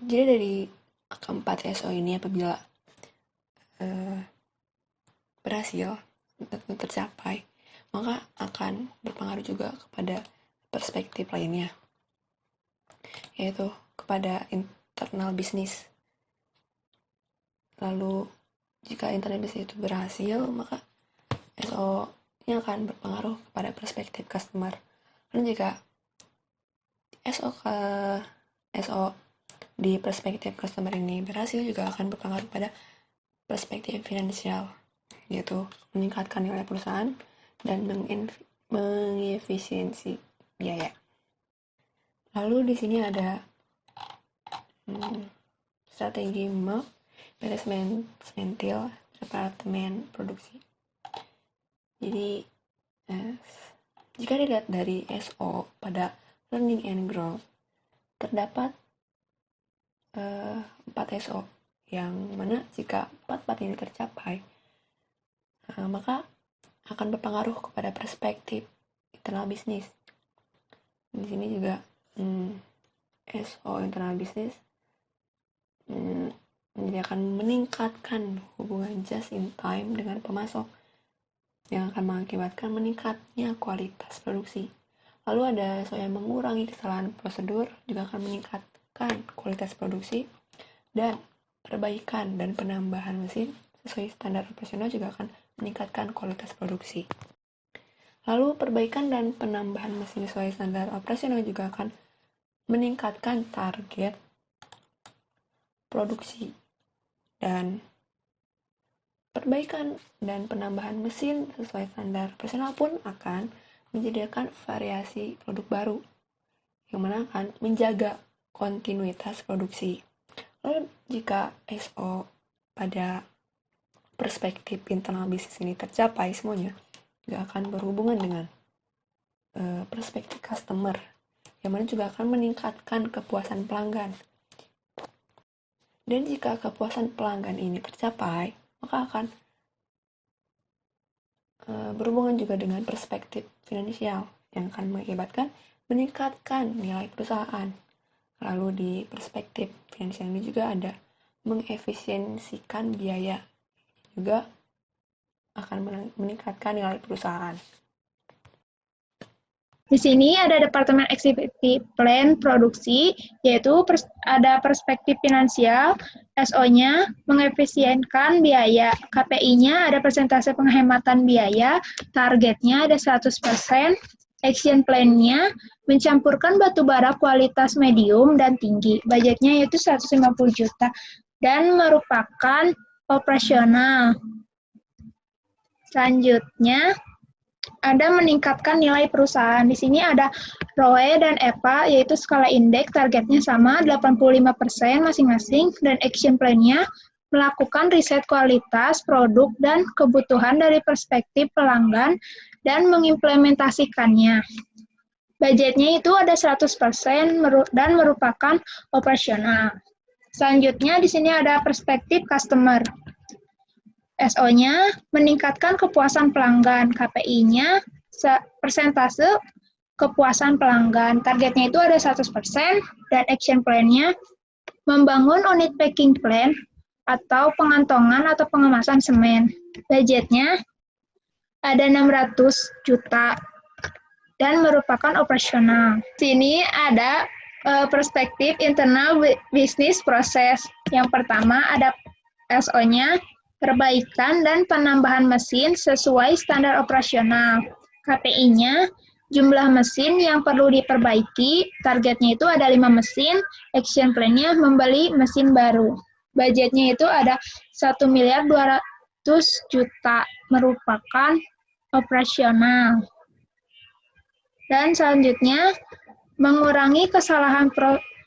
Jadi dari keempat SO ini apabila berhasil tercapai, maka akan berpengaruh juga kepada perspektif lainnya, yaitu kepada internal bisnis. Lalu jika internal bisnis itu berhasil, maka SO-nya akan berpengaruh kepada perspektif customer. Dan jika SO di perspektif customer ini berhasil, juga akan berpengaruh pada perspektif finansial, yaitu meningkatkan nilai perusahaan dan mengefisiensi biaya. Lalu di sini ada strategi MAP, manajemen departemen produksi. Jadi jika dilihat dari SO pada Learning and Growth, terdapat 4 SO, yang mana jika 4 ini tercapai, maka akan berpengaruh kepada perspektif internal bisnis. Di sini juga SO internal bisnis akan meningkatkan hubungan just in time dengan pemasok, yang akan mengakibatkan meningkatnya kualitas produksi. Lalu ada SO yang mengurangi kesalahan prosedur, juga akan meningkatkan kualitas produksi, dan perbaikan dan penambahan mesin sesuai standar operasional juga akan meningkatkan kualitas produksi. Lalu perbaikan dan penambahan mesin sesuai standar operasional juga akan meningkatkan target produksi, dan perbaikan dan penambahan mesin sesuai standar operasional pun akan menyediakan variasi produk baru, yang mana akan menjaga kontinuitas produksi. Lalu jika SO pada perspektif internal bisnis ini tercapai semuanya, juga akan berhubungan dengan perspektif customer, yang mana juga akan meningkatkan kepuasan pelanggan. Dan jika kepuasan pelanggan ini tercapai, maka akan berhubungan juga dengan perspektif finansial yang akan mengakibatkan meningkatkan nilai perusahaan. Lalu di perspektif finansial ini juga ada mengefisiensikan biaya, juga akan meningkatkan nilai perusahaan. Di sini ada Departemen Executive Plan Produksi, yaitu ada perspektif finansial, SO-nya mengefisienkan biaya, KPI-nya ada persentase penghematan biaya, targetnya ada 100%, action plan-nya mencampurkan batu bara kualitas medium dan tinggi, budgetnya yaitu 150 juta, dan merupakan operasional. Selanjutnya, ada meningkatkan nilai perusahaan. Di sini ada ROE dan EPA, yaitu skala indeks, targetnya sama, 85% masing-masing, dan action plan-nya melakukan riset kualitas, produk, dan kebutuhan dari perspektif pelanggan, dan mengimplementasikannya. Budgetnya itu ada 100% dan merupakan operasional. Selanjutnya, di sini ada perspektif customer. SO-nya meningkatkan kepuasan pelanggan, KPI-nya persentase kepuasan pelanggan, targetnya itu ada 100%, dan action plan-nya membangun unit packing plan atau pengantongan atau pengemasan semen. Budgetnya ada 600 juta dan merupakan operasional. Sini ada perspektif internal business process. Yang pertama ada SO-nya perbaikan dan penambahan mesin sesuai standar operasional. KPI-nya jumlah mesin yang perlu diperbaiki, targetnya itu ada 5 mesin, action plan-nya membeli mesin baru. Budgetnya itu ada 1.200.000.000, merupakan operasional. Dan selanjutnya, mengurangi kesalahan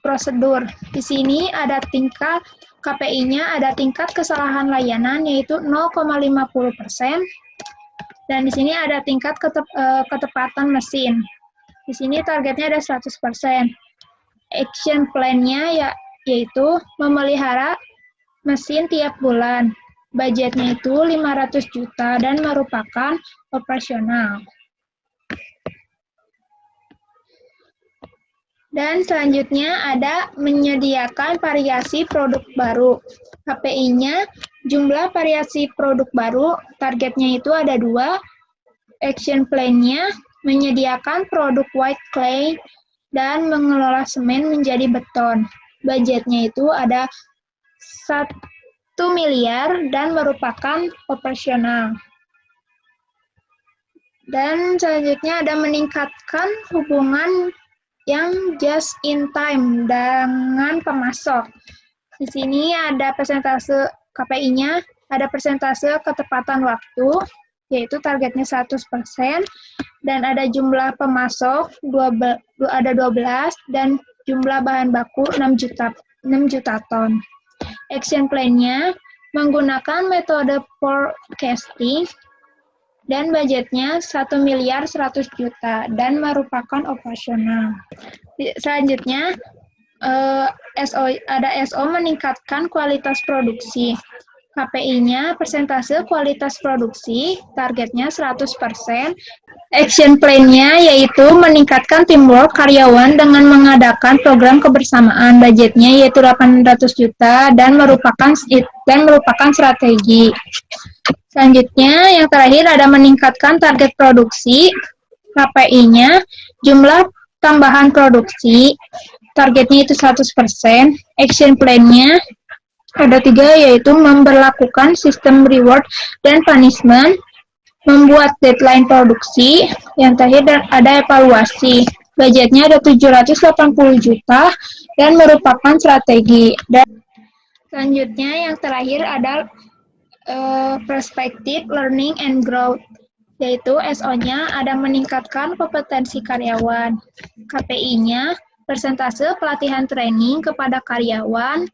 prosedur. Di sini ada tingkat KPI-nya ada tingkat kesalahan layanan yaitu 0,50%, dan di sini ada tingkat ketepatan mesin. Di sini targetnya ada 100%. Action plan-nya yaitu memelihara mesin tiap bulan. Budgetnya itu 500 juta dan merupakan operasional. Dan selanjutnya ada menyediakan variasi produk baru. KPI-nya jumlah variasi produk baru, targetnya itu ada 2. Action plan-nya menyediakan produk white clay dan mengelola semen menjadi beton. Budgetnya itu ada 1 miliar dan merupakan operasional. Dan selanjutnya ada meningkatkan hubungan yang just in time dengan pemasok. Di sini ada persentase KPI-nya, ada persentase ketepatan waktu, yaitu targetnya 100%, dan ada jumlah pemasok ada 12, dan jumlah bahan baku 6 juta ton. Action plan-nya menggunakan metode forecasting, dan budgetnya 1.100.000.000 dan merupakan operasional. Selanjutnya, ada SO meningkatkan kualitas produksi. KPI-nya persentase kualitas produksi, targetnya 100%. Action plan-nya yaitu meningkatkan teamwork karyawan dengan mengadakan program kebersamaan. Budgetnya yaitu 800 juta dan merupakan strategi. Selanjutnya, yang terakhir ada meningkatkan target produksi. KPI-nya jumlah tambahan produksi, targetnya itu 100%. Action plan-nya ada 3, yaitu memberlakukan sistem reward dan punishment, membuat deadline produksi, yang terakhir ada evaluasi. Budgetnya ada 780 juta dan merupakan strategi. Dan selanjutnya yang terakhir ada perspektif learning and growth, yaitu SO-nya ada meningkatkan kompetensi karyawan. KPI-nya persentase pelatihan training kepada karyawan,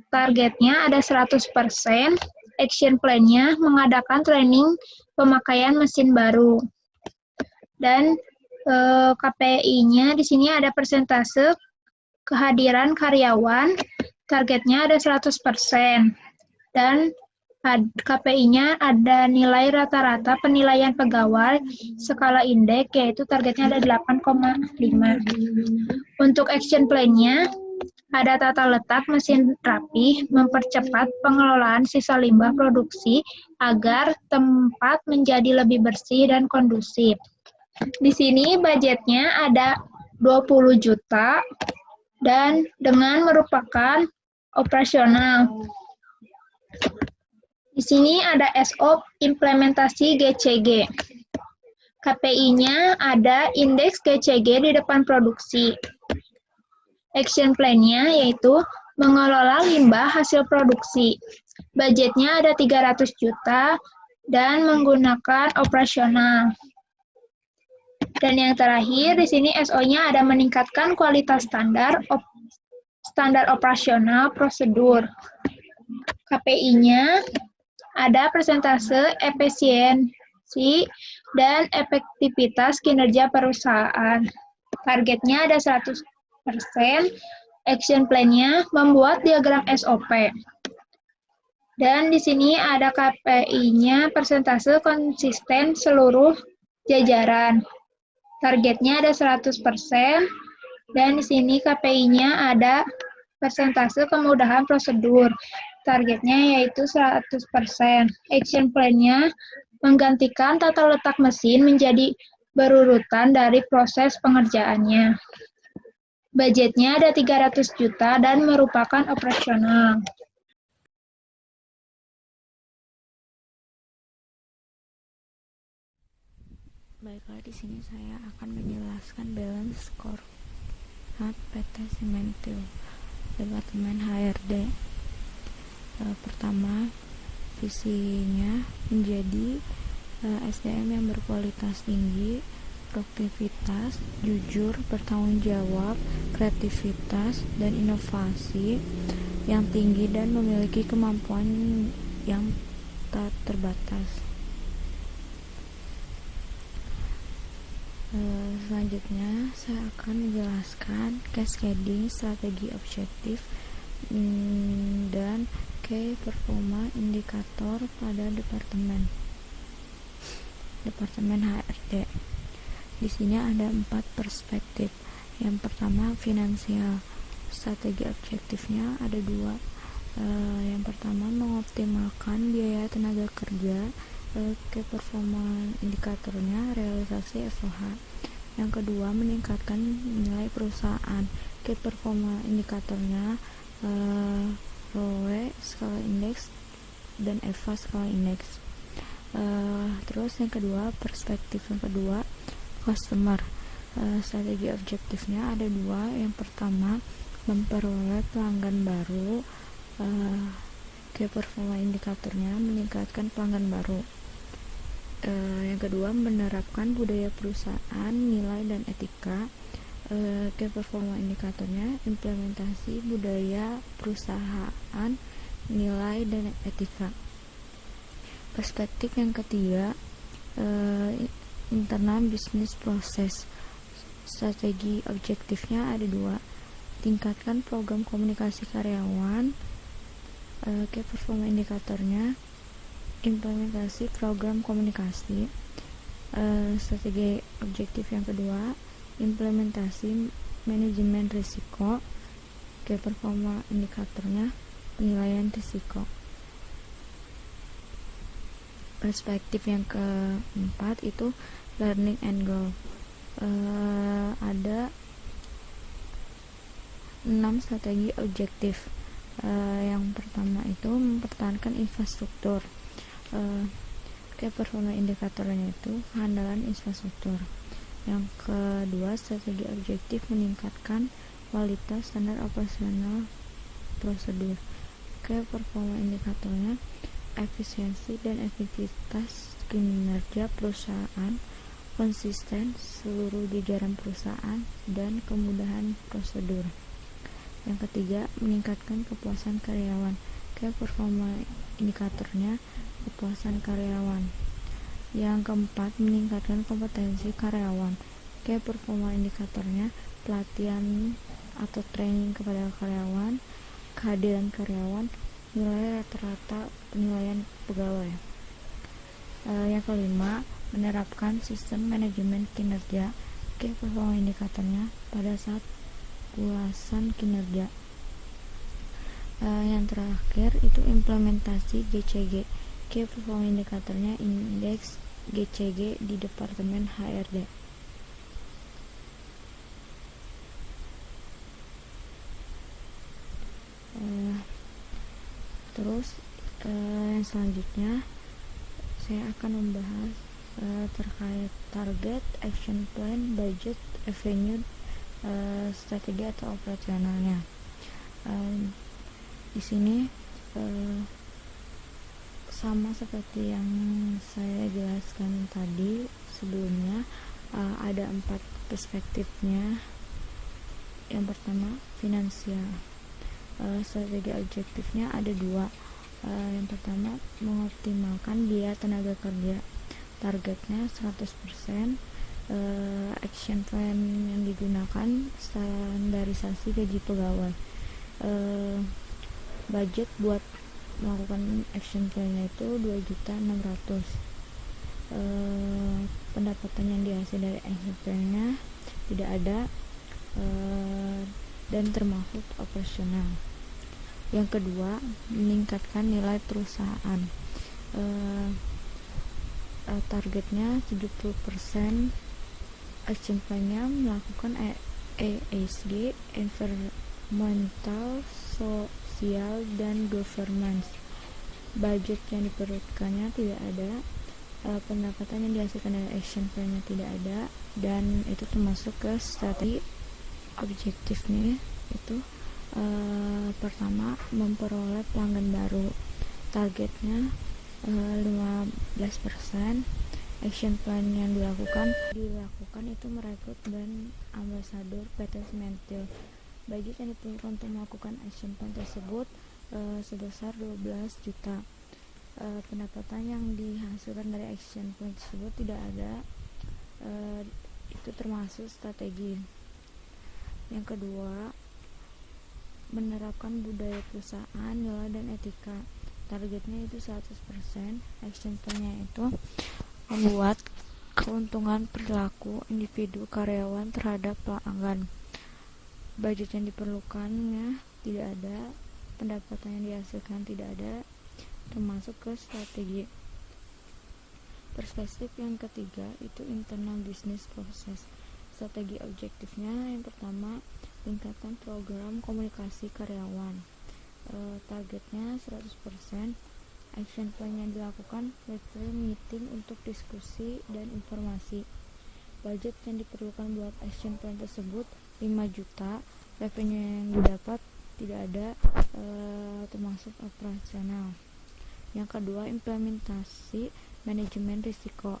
targetnya ada 100%. Action plan-nya mengadakan training pemakaian mesin baru. Dan KPI-nya di sini ada persentase kehadiran karyawan, targetnya ada 100%. dan KPI-nya ada nilai rata-rata penilaian pegawai skala indeks, yaitu targetnya ada 8,5. Untuk action plan-nya, ada tata letak mesin rapi, mempercepat pengelolaan sisa limbah produksi agar tempat menjadi lebih bersih dan kondusif. Di sini budgetnya ada 20 juta dan dengan merupakan operasional. Di sini ada SO implementasi GCG. KPI-nya ada indeks GCG di depan produksi. Action plan-nya yaitu mengelola limbah hasil produksi. Budgetnya ada 300 juta dan menggunakan operasional. Dan yang terakhir, di sini SO-nya ada meningkatkan kualitas standar operasional prosedur. KPI-nya ada persentase efisiensi dan efektivitas kinerja perusahaan. Targetnya ada 100%. Action plan-nya membuat diagram SOP. Dan di sini ada KPI-nya persentase konsisten seluruh jajaran. Targetnya ada 100%. Dan di sini KPI-nya ada persentase kemudahan prosedur. Targetnya yaitu 100%. Action plan-nya menggantikan tata letak mesin menjadi berurutan dari proses pengerjaannya. Budgetnya ada 300 juta dan merupakan operasional. Baiklah, di sini saya akan menjelaskan balance scorecard PT Sementil Departemen HRD. Pertama, visinya menjadi SDM yang berkualitas tinggi, produktivitas, jujur, bertanggung jawab, kreativitas, dan inovasi yang tinggi dan memiliki kemampuan yang tak terbatas. Selanjutnya, saya akan menjelaskan cascading strategi objektif dan key performa indikator pada Departemen HRD. Di sini ada 4 perspektif. Yang pertama, finansial. Strategi objektifnya ada 2. Yang pertama, mengoptimalkan biaya tenaga kerja. Key performa indikatornya realisasi FOH. Yang kedua, meningkatkan nilai perusahaan. Key performa indikatornya ROE skala indeks dan EVA skala indeks. Terus yang kedua, perspektif yang kedua, customer. Strategi objektifnya ada 2. Yang pertama, memperoleh pelanggan baru. Key performa indikatornya meningkatkan pelanggan baru. Yang kedua, menerapkan budaya perusahaan, nilai dan etika. Key performa indikatornya implementasi budaya perusahaan, nilai dan etika. Perspektif yang ketiga, internal business process. Strategi objektifnya ada 2. Tingkatkan program komunikasi karyawan. Key performa indikatornya implementasi program komunikasi. Strategi objektif yang kedua, implementasi manajemen risiko. Key performa indikatornya penilaian risiko. Perspektif yang keempat itu learning and goal. Ada 6 strategi objektif. Yang pertama itu mempertahankan infrastruktur. Key performa indikatornya itu kehandalan infrastruktur. Yang kedua, strategi objektif meningkatkan kualitas standar operasional prosedur. Key performa indikatornya efisiensi dan efektivitas kinerja perusahaan, konsisten seluruh jajaran perusahaan, dan kemudahan prosedur. Yang ketiga, meningkatkan kepuasan karyawan. Key performa indikatornya kepuasan karyawan. Yang keempat, meningkatkan kompetensi karyawan. Key performa indikatornya pelatihan atau training kepada karyawan, kehadiran karyawan, nilai rata-rata penilaian pegawai. Yang kelima, menerapkan sistem manajemen kinerja Key Performance Indicator-nya pada saat puasan kinerja. Yang terakhir itu implementasi GCG Key Performance Indicator-nya indeks GCG di Departemen HRD. Terus yang selanjutnya saya akan membahas terkait target, action plan, budget, revenue, strategi atau operasionalnya. Di sini sama seperti yang saya jelaskan tadi sebelumnya, ada 4 perspektifnya. Yang pertama, finansial. Strategi objektifnya ada 2. Yang pertama, mengoptimalkan biaya tenaga kerja. Targetnya 100%. Action plan yang digunakan standarisasi gaji pegawai. Budget buat melakukan action plan-nya itu 2.600.000. Pendapatan yang dihasil dari action plan-nya tidak ada, dan termasuk operasional. Yang kedua, meningkatkan nilai perusahaan. Targetnya 70%. Action plan-nya melakukan ESG, environmental, sosial, dan governance. Budget yang diperlukannya tidak ada. Pendapatan yang dihasilkan dari action plan-nya tidak ada, dan itu termasuk ke strategi objektifnya. Itu pertama, memperoleh pelanggan baru. Targetnya 15%. Action plan yang dilakukan itu merekrut dan ambasador PT Sementil. Budget yang diperlukan untuk melakukan action plan tersebut sebesar 12 juta. Pendapatan yang dihasilkan dari action plan tersebut tidak ada, itu termasuk strategi. Yang kedua, menerapkan budaya perusahaan, nilai dan etika. Targetnya itu 100%. Action plan-nya itu membuat keuntungan perilaku individu karyawan terhadap pelanggan. Budget yang diperlukannya tidak ada, pendapatan yang dihasilkan tidak ada, termasuk ke strategi. Perspektif yang ketiga itu internal business process. Strategi objektifnya yang pertama, tingkatkan program komunikasi karyawan. Targetnya 100%. Action plan yang dilakukan weekly meeting untuk diskusi dan informasi. Budget yang diperlukan buat action plan tersebut 5 juta. Revenue yang didapat tidak ada, termasuk operasional. Yang kedua, implementasi manajemen risiko.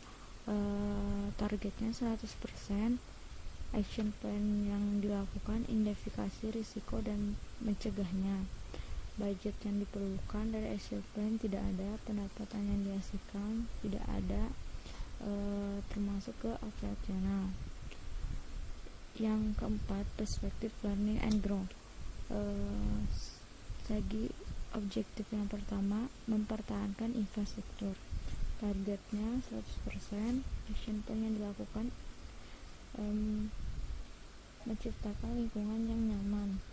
Targetnya 100%. Action plan yang dilakukan identifikasi risiko dan mencegahnya. Budget yang diperlukan dari action plan tidak ada, pendapatan yang dihasilkan tidak ada, termasuk ke operasional. Yang keempat, perspektif learning and growth. Strategi objektif yang pertama, mempertahankan infrastruktur. Targetnya 100%. Action plan yang dilakukan menciptakan lingkungan yang nyaman.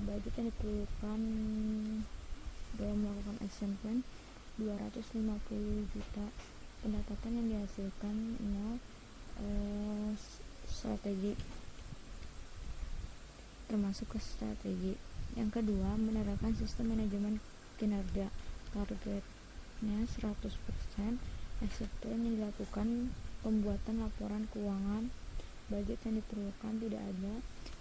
Budget yang diperlukan dalam melakukan action plan 250 juta. Pendapatan yang dihasilkan 0. Strategi, termasuk ke strategi. Yang kedua, menerapkan sistem manajemen kinerja. Targetnya 100%. Action plan yang dilakukan pembuatan laporan keuangan. Budget yang diperlukan tidak ada,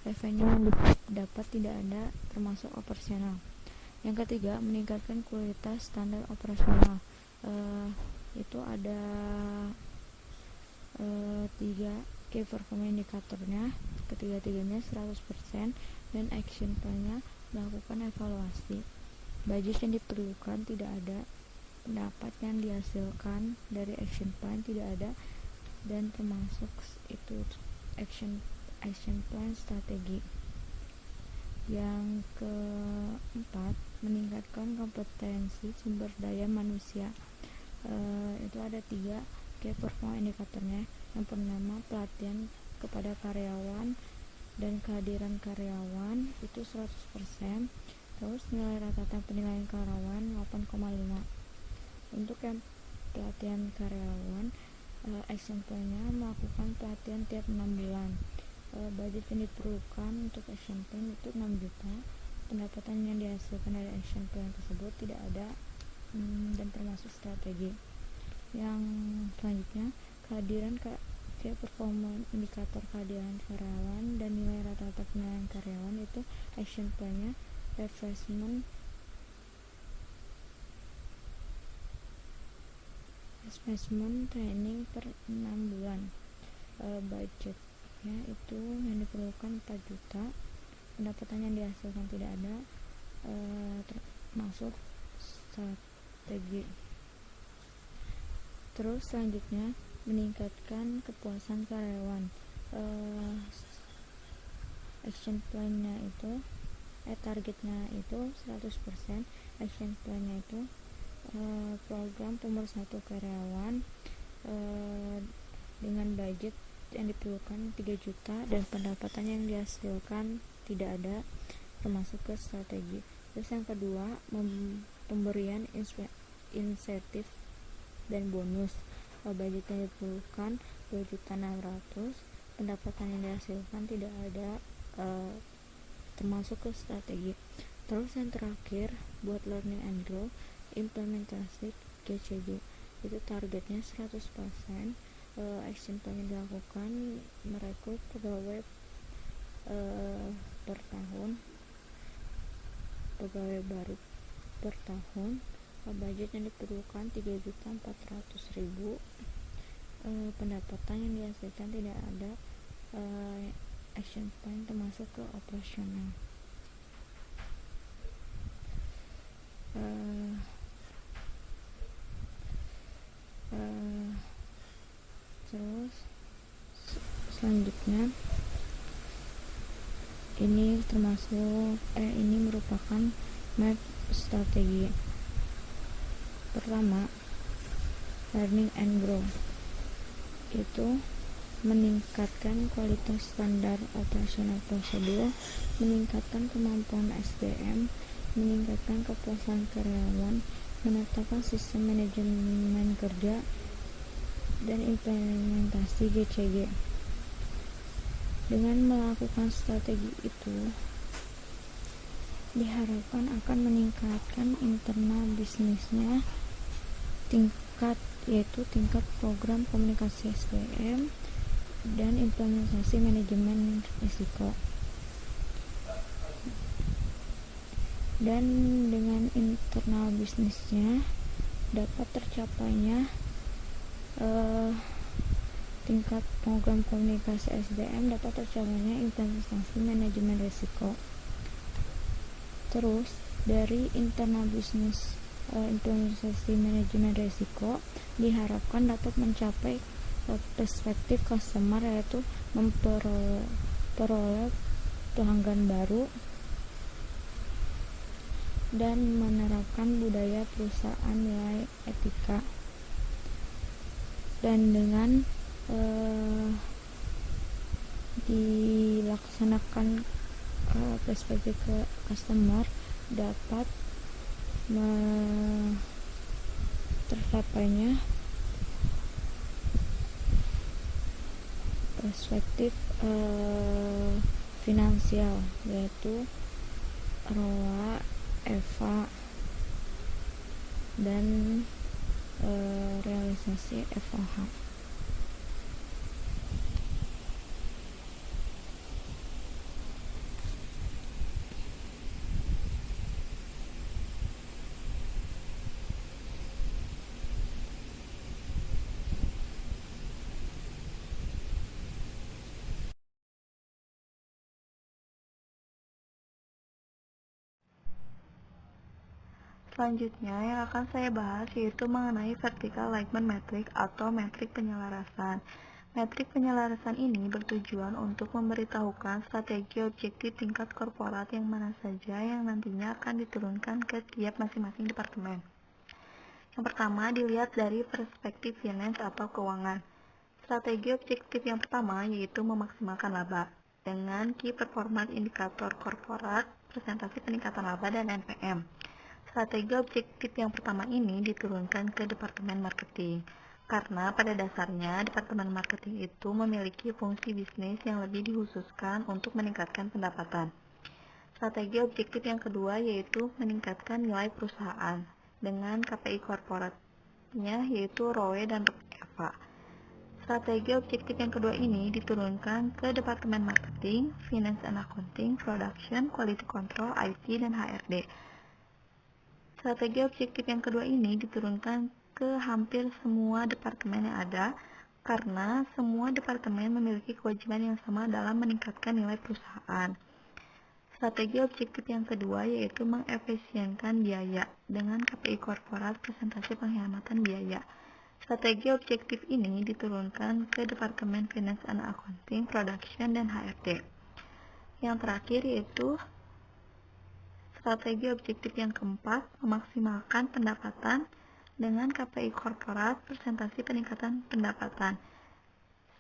revenue yang didapat tidak ada, termasuk operasional. Yang ketiga, meningkatkan kualitas standar operasional. Itu ada 3 key performance indikatornya. Ketiga-tiganya 100%, dan action plan-nya melakukan evaluasi. Budget yang diperlukan tidak ada, pendapat yang dihasilkan dari action plan tidak ada, dan termasuk itu action plan strategi. Yang keempat, meningkatkan peningkatan kompetensi sumber daya manusia. Itu ada 3 key performance indicatornya. Yang pertama, pelatihan kepada karyawan dan kehadiran karyawan itu 100%. Terus nilai rata-rata penilaian karyawan 8,5. Untuk yang pelatihan karyawan, action plan-nya melakukan pelatihan tiap 6 bulan. Budget yang diperlukan untuk action plan itu 6 juta. Pendapatan yang dihasilkan dari action plan tersebut tidak ada dan termasuk strategi. Yang selanjutnya, kehadiran key performance indikator kehadiran karyawan dan nilai rata-rata penilaian karyawan itu action plan-nya assessment training per 6 bulan. Budgetnya itu yang diperlukan 4 juta. Pendapatan yang dihasilkan tidak ada, termasuk strategi. Terus selanjutnya, meningkatkan kepuasan karyawan. Action plan-nya itu targetnya itu 100%. Action plan-nya itu program pemersatu karyawan dengan budget yang diperlukan 3 juta dan pendapatan yang dihasilkan tidak ada, termasuk ke strategi. Terus yang kedua, pemberian insentif dan bonus. Budget yang diperlukan 2.600.000, pendapatan yang dihasilkan tidak ada, termasuk ke strategi. Terus yang terakhir, buat learning and grow, implementasi GCG itu targetnya 100%. Action plan yang dilakukan merekrut pegawai per tahun, pegawai baru per tahun. Budget yang diperlukan 3.400.000, pendapatan yang dihasilkan tidak ada, action plan termasuk ke operasional. Terus selanjutnya ini merupakan map strategi. Pertama, learning and grow itu meningkatkan kualitas standar operasional prosedur, meningkatkan kemampuan SDM, meningkatkan kepuasan karyawan, menetapkan sistem manajemen kerja, dan implementasi GCG. Dengan melakukan strategi itu diharapkan akan meningkatkan internal bisnisnya tingkat program komunikasi SDM dan implementasi manajemen risiko. Dan dengan internal bisnisnya dapat tercapainya tingkat program komunikasi SDM, dapat tercapainya implementasi manajemen risiko. Terus dari internal bisnis implementasi manajemen risiko diharapkan dapat mencapai perspektif customer, yaitu memperoleh pelanggan baru dan menerapkan budaya perusahaan nilai etika. Dan dengan dilaksanakan perspektif ke customer dapat tercapainya perspektif finansial, yaitu ROA, EVA, dan realisasi FOH. Selanjutnya yang akan saya bahas yaitu mengenai vertical alignment metric atau metrik penyelarasan. Metrik penyelarasan ini bertujuan untuk memberitahukan strategi objektif tingkat korporat yang mana saja yang nantinya akan diturunkan ke tiap masing-masing departemen. Yang pertama, dilihat dari perspektif finance atau keuangan. Strategi objektif yang pertama yaitu memaksimalkan laba dengan Key Performance Indicator korporat, presentasi peningkatan laba, dan NPM. Strategi objektif yang pertama ini diturunkan ke Departemen Marketing. Karena pada dasarnya Departemen Marketing itu memiliki fungsi bisnis yang lebih dikhususkan untuk meningkatkan pendapatan. Strategi objektif yang kedua yaitu meningkatkan nilai perusahaan dengan KPI korporatnya yaitu ROE dan EVA. Strategi objektif yang kedua ini diturunkan ke Departemen Marketing, Finance and Accounting, Production, Quality Control, IT, dan HRD. Strategi objektif yang kedua ini diturunkan ke hampir semua departemen yang ada, karena semua departemen memiliki kewajiban yang sama dalam meningkatkan nilai perusahaan. Strategi objektif yang kedua yaitu mengefisienkan biaya dengan KPI korporat, presentasi penghematan biaya. Strategi objektif ini diturunkan ke Departemen Finance and Accounting, Production, dan HRD. Yang terakhir yaitu strategi objektif yang keempat, memaksimalkan pendapatan dengan KPI korporat, presentasi peningkatan pendapatan.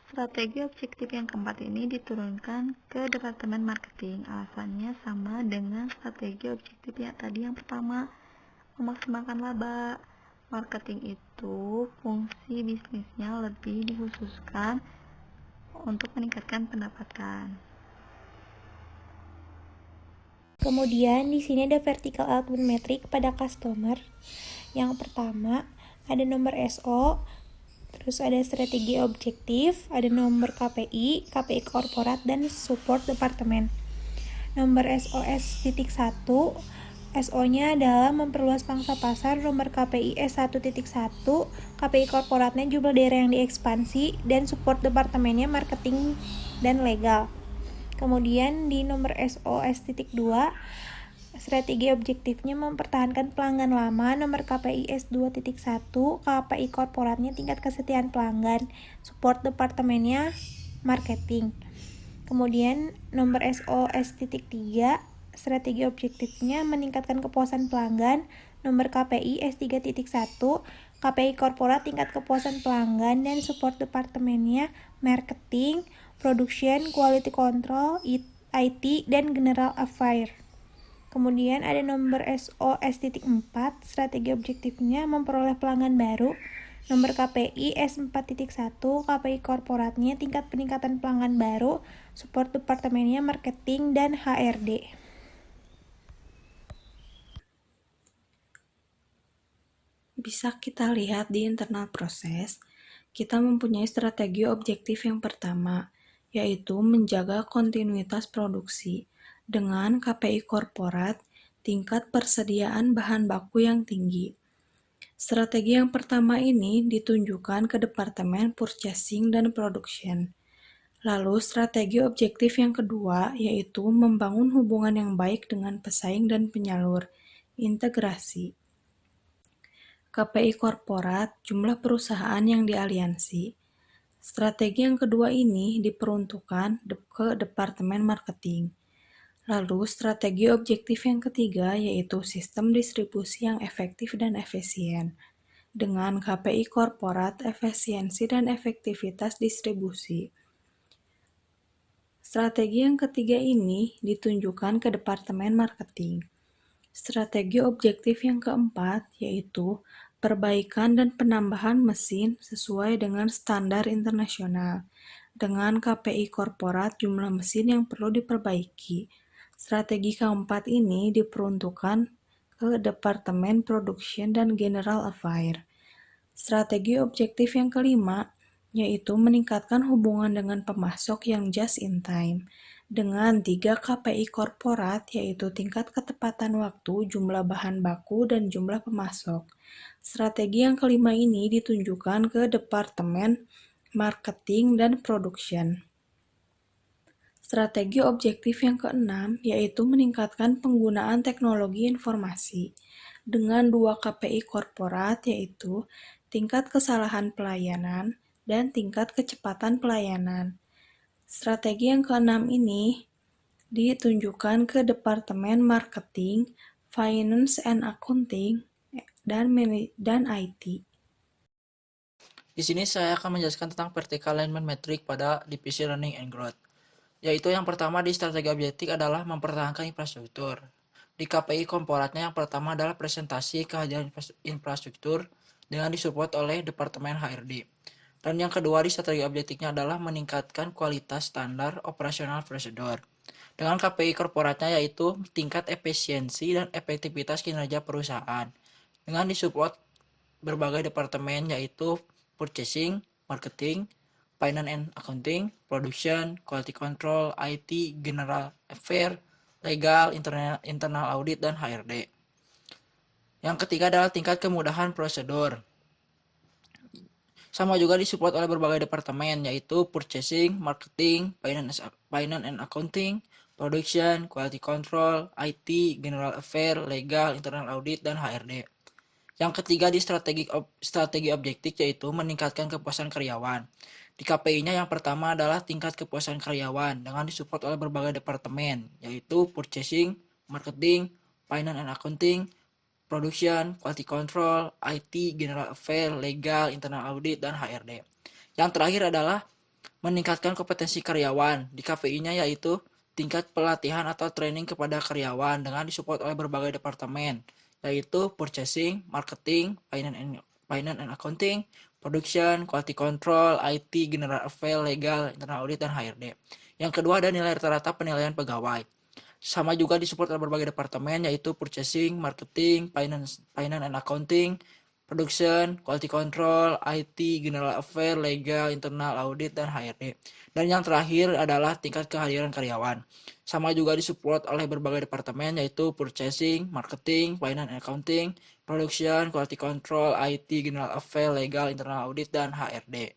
Strategi objektif yang keempat ini diturunkan ke Departemen Marketing. Alasannya sama dengan strategi objektif yang tadi yang pertama, memaksimalkan laba. Marketing itu fungsi bisnisnya lebih dikhususkan untuk meningkatkan pendapatan. Kemudian di sini ada vertical output metric pada customer. Yang pertama ada nomor SO, terus ada strategi objektif, ada nomor KPI, KPI korporat, dan support departemen. Nomor SOS.1, SO-nya adalah memperluas pangsa pasar, nomor KPI S1.1, KPI korporatnya jumlah daerah yang diekspansi, dan support departemennya marketing dan legal. Kemudian di nomor SOS.2, strategi objektifnya mempertahankan pelanggan lama, nomor KPI S2.1, KPI korporatnya tingkat kesetiaan pelanggan, support departemennya marketing. Kemudian nomor SOS.3, strategi objektifnya meningkatkan kepuasan pelanggan, nomor KPI S3.1, KPI korporat tingkat kepuasan pelanggan, dan support departemennya marketing, production, quality control, IT, dan general affairs. Kemudian ada nomor SOS.4, strategi objektifnya memperoleh pelanggan baru, nomor KPI S4.1, KPI korporatnya tingkat peningkatan pelanggan baru, support departemennya marketing dan HRD. Bisa kita lihat di internal proses, kita mempunyai strategi objektif yang pertama, yaitu menjaga kontinuitas produksi dengan KPI korporat, tingkat persediaan bahan baku yang tinggi. Strategi yang pertama ini ditunjukkan ke Departemen Purchasing dan Production. Lalu strategi objektif yang kedua yaitu membangun hubungan yang baik dengan pesaing dan penyalur, integrasi. KPI korporat, jumlah perusahaan yang dialiansi. Strategi yang kedua ini diperuntukkan ke Departemen Marketing. Lalu strategi objektif yang ketiga yaitu sistem distribusi yang efektif dan efisien. Dengan KPI korporat, efisiensi dan efektivitas distribusi. Strategi yang ketiga ini ditunjukkan ke Departemen Marketing. Strategi objektif yang keempat yaitu perbaikan dan penambahan mesin sesuai dengan standar internasional. Dengan KPI korporat, jumlah mesin yang perlu diperbaiki. Strategi keempat ini diperuntukkan ke Departemen Production dan General Affairs. Strategi objektif yang kelima yaitu meningkatkan hubungan dengan pemasok yang just in time dengan 3 KPI korporat yaitu tingkat ketepatan waktu, jumlah bahan baku, dan jumlah pemasok. Strategi yang kelima ini ditunjukkan ke Departemen Marketing dan Production. Strategi objektif yang keenam yaitu meningkatkan penggunaan teknologi informasi dengan 2 KPI korporat yaitu tingkat kesalahan pelayanan, dan tingkat kecepatan pelayanan. Strategi yang keenam ini ditunjukkan ke Departemen Marketing, Finance and Accounting, dan IT. Di sini saya akan menjelaskan tentang vertical alignment metric pada divisi learning and growth. Yaitu yang pertama di strategi objektif adalah mempertahankan infrastruktur. Di KPI korporatnya yang pertama adalah presentasi kehadiran infrastruktur dengan disupport oleh Departemen HRD. Dan yang kedua di strategi objektifnya adalah meningkatkan kualitas standar operasional prosedur. Dengan KPI korporatnya yaitu tingkat efisiensi dan efektivitas kinerja perusahaan. Dengan disupport berbagai departemen yaitu purchasing, marketing, finance and accounting, production, quality control, IT, general affair, legal, internal audit, dan HRD. Yang ketiga adalah tingkat kemudahan prosedur. Sama juga disupport oleh berbagai departemen yaitu purchasing, marketing, finance and accounting, production, quality control, IT, general affair, legal, internal audit, dan HRD. Yang ketiga di strategi objektif yaitu meningkatkan kepuasan karyawan. Di KPI-nya yang pertama adalah tingkat kepuasan karyawan dengan disupport oleh berbagai departemen yaitu purchasing, marketing, finance and accounting, production, quality control, IT, general affair, legal, internal audit, dan HRD. Yang terakhir adalah meningkatkan kompetensi karyawan. Di KPI-nya yaitu tingkat pelatihan atau training kepada karyawan dengan disupport oleh berbagai departemen yaitu purchasing, marketing, finance and accounting, production, quality control, IT, general affairs, legal, internal audit, dan HRD. Yang kedua ada nilai rata-rata penilaian pegawai. Sama juga disupport oleh berbagai departemen yaitu purchasing, marketing, finance and accounting, production, quality control, IT, general affairs, legal, internal audit, dan HRD. Dan yang terakhir adalah tingkat kehadiran karyawan. Sama juga disupport oleh berbagai departemen yaitu purchasing, marketing, finance and accounting, production, quality control, IT, general affairs, legal, internal audit, dan HRD.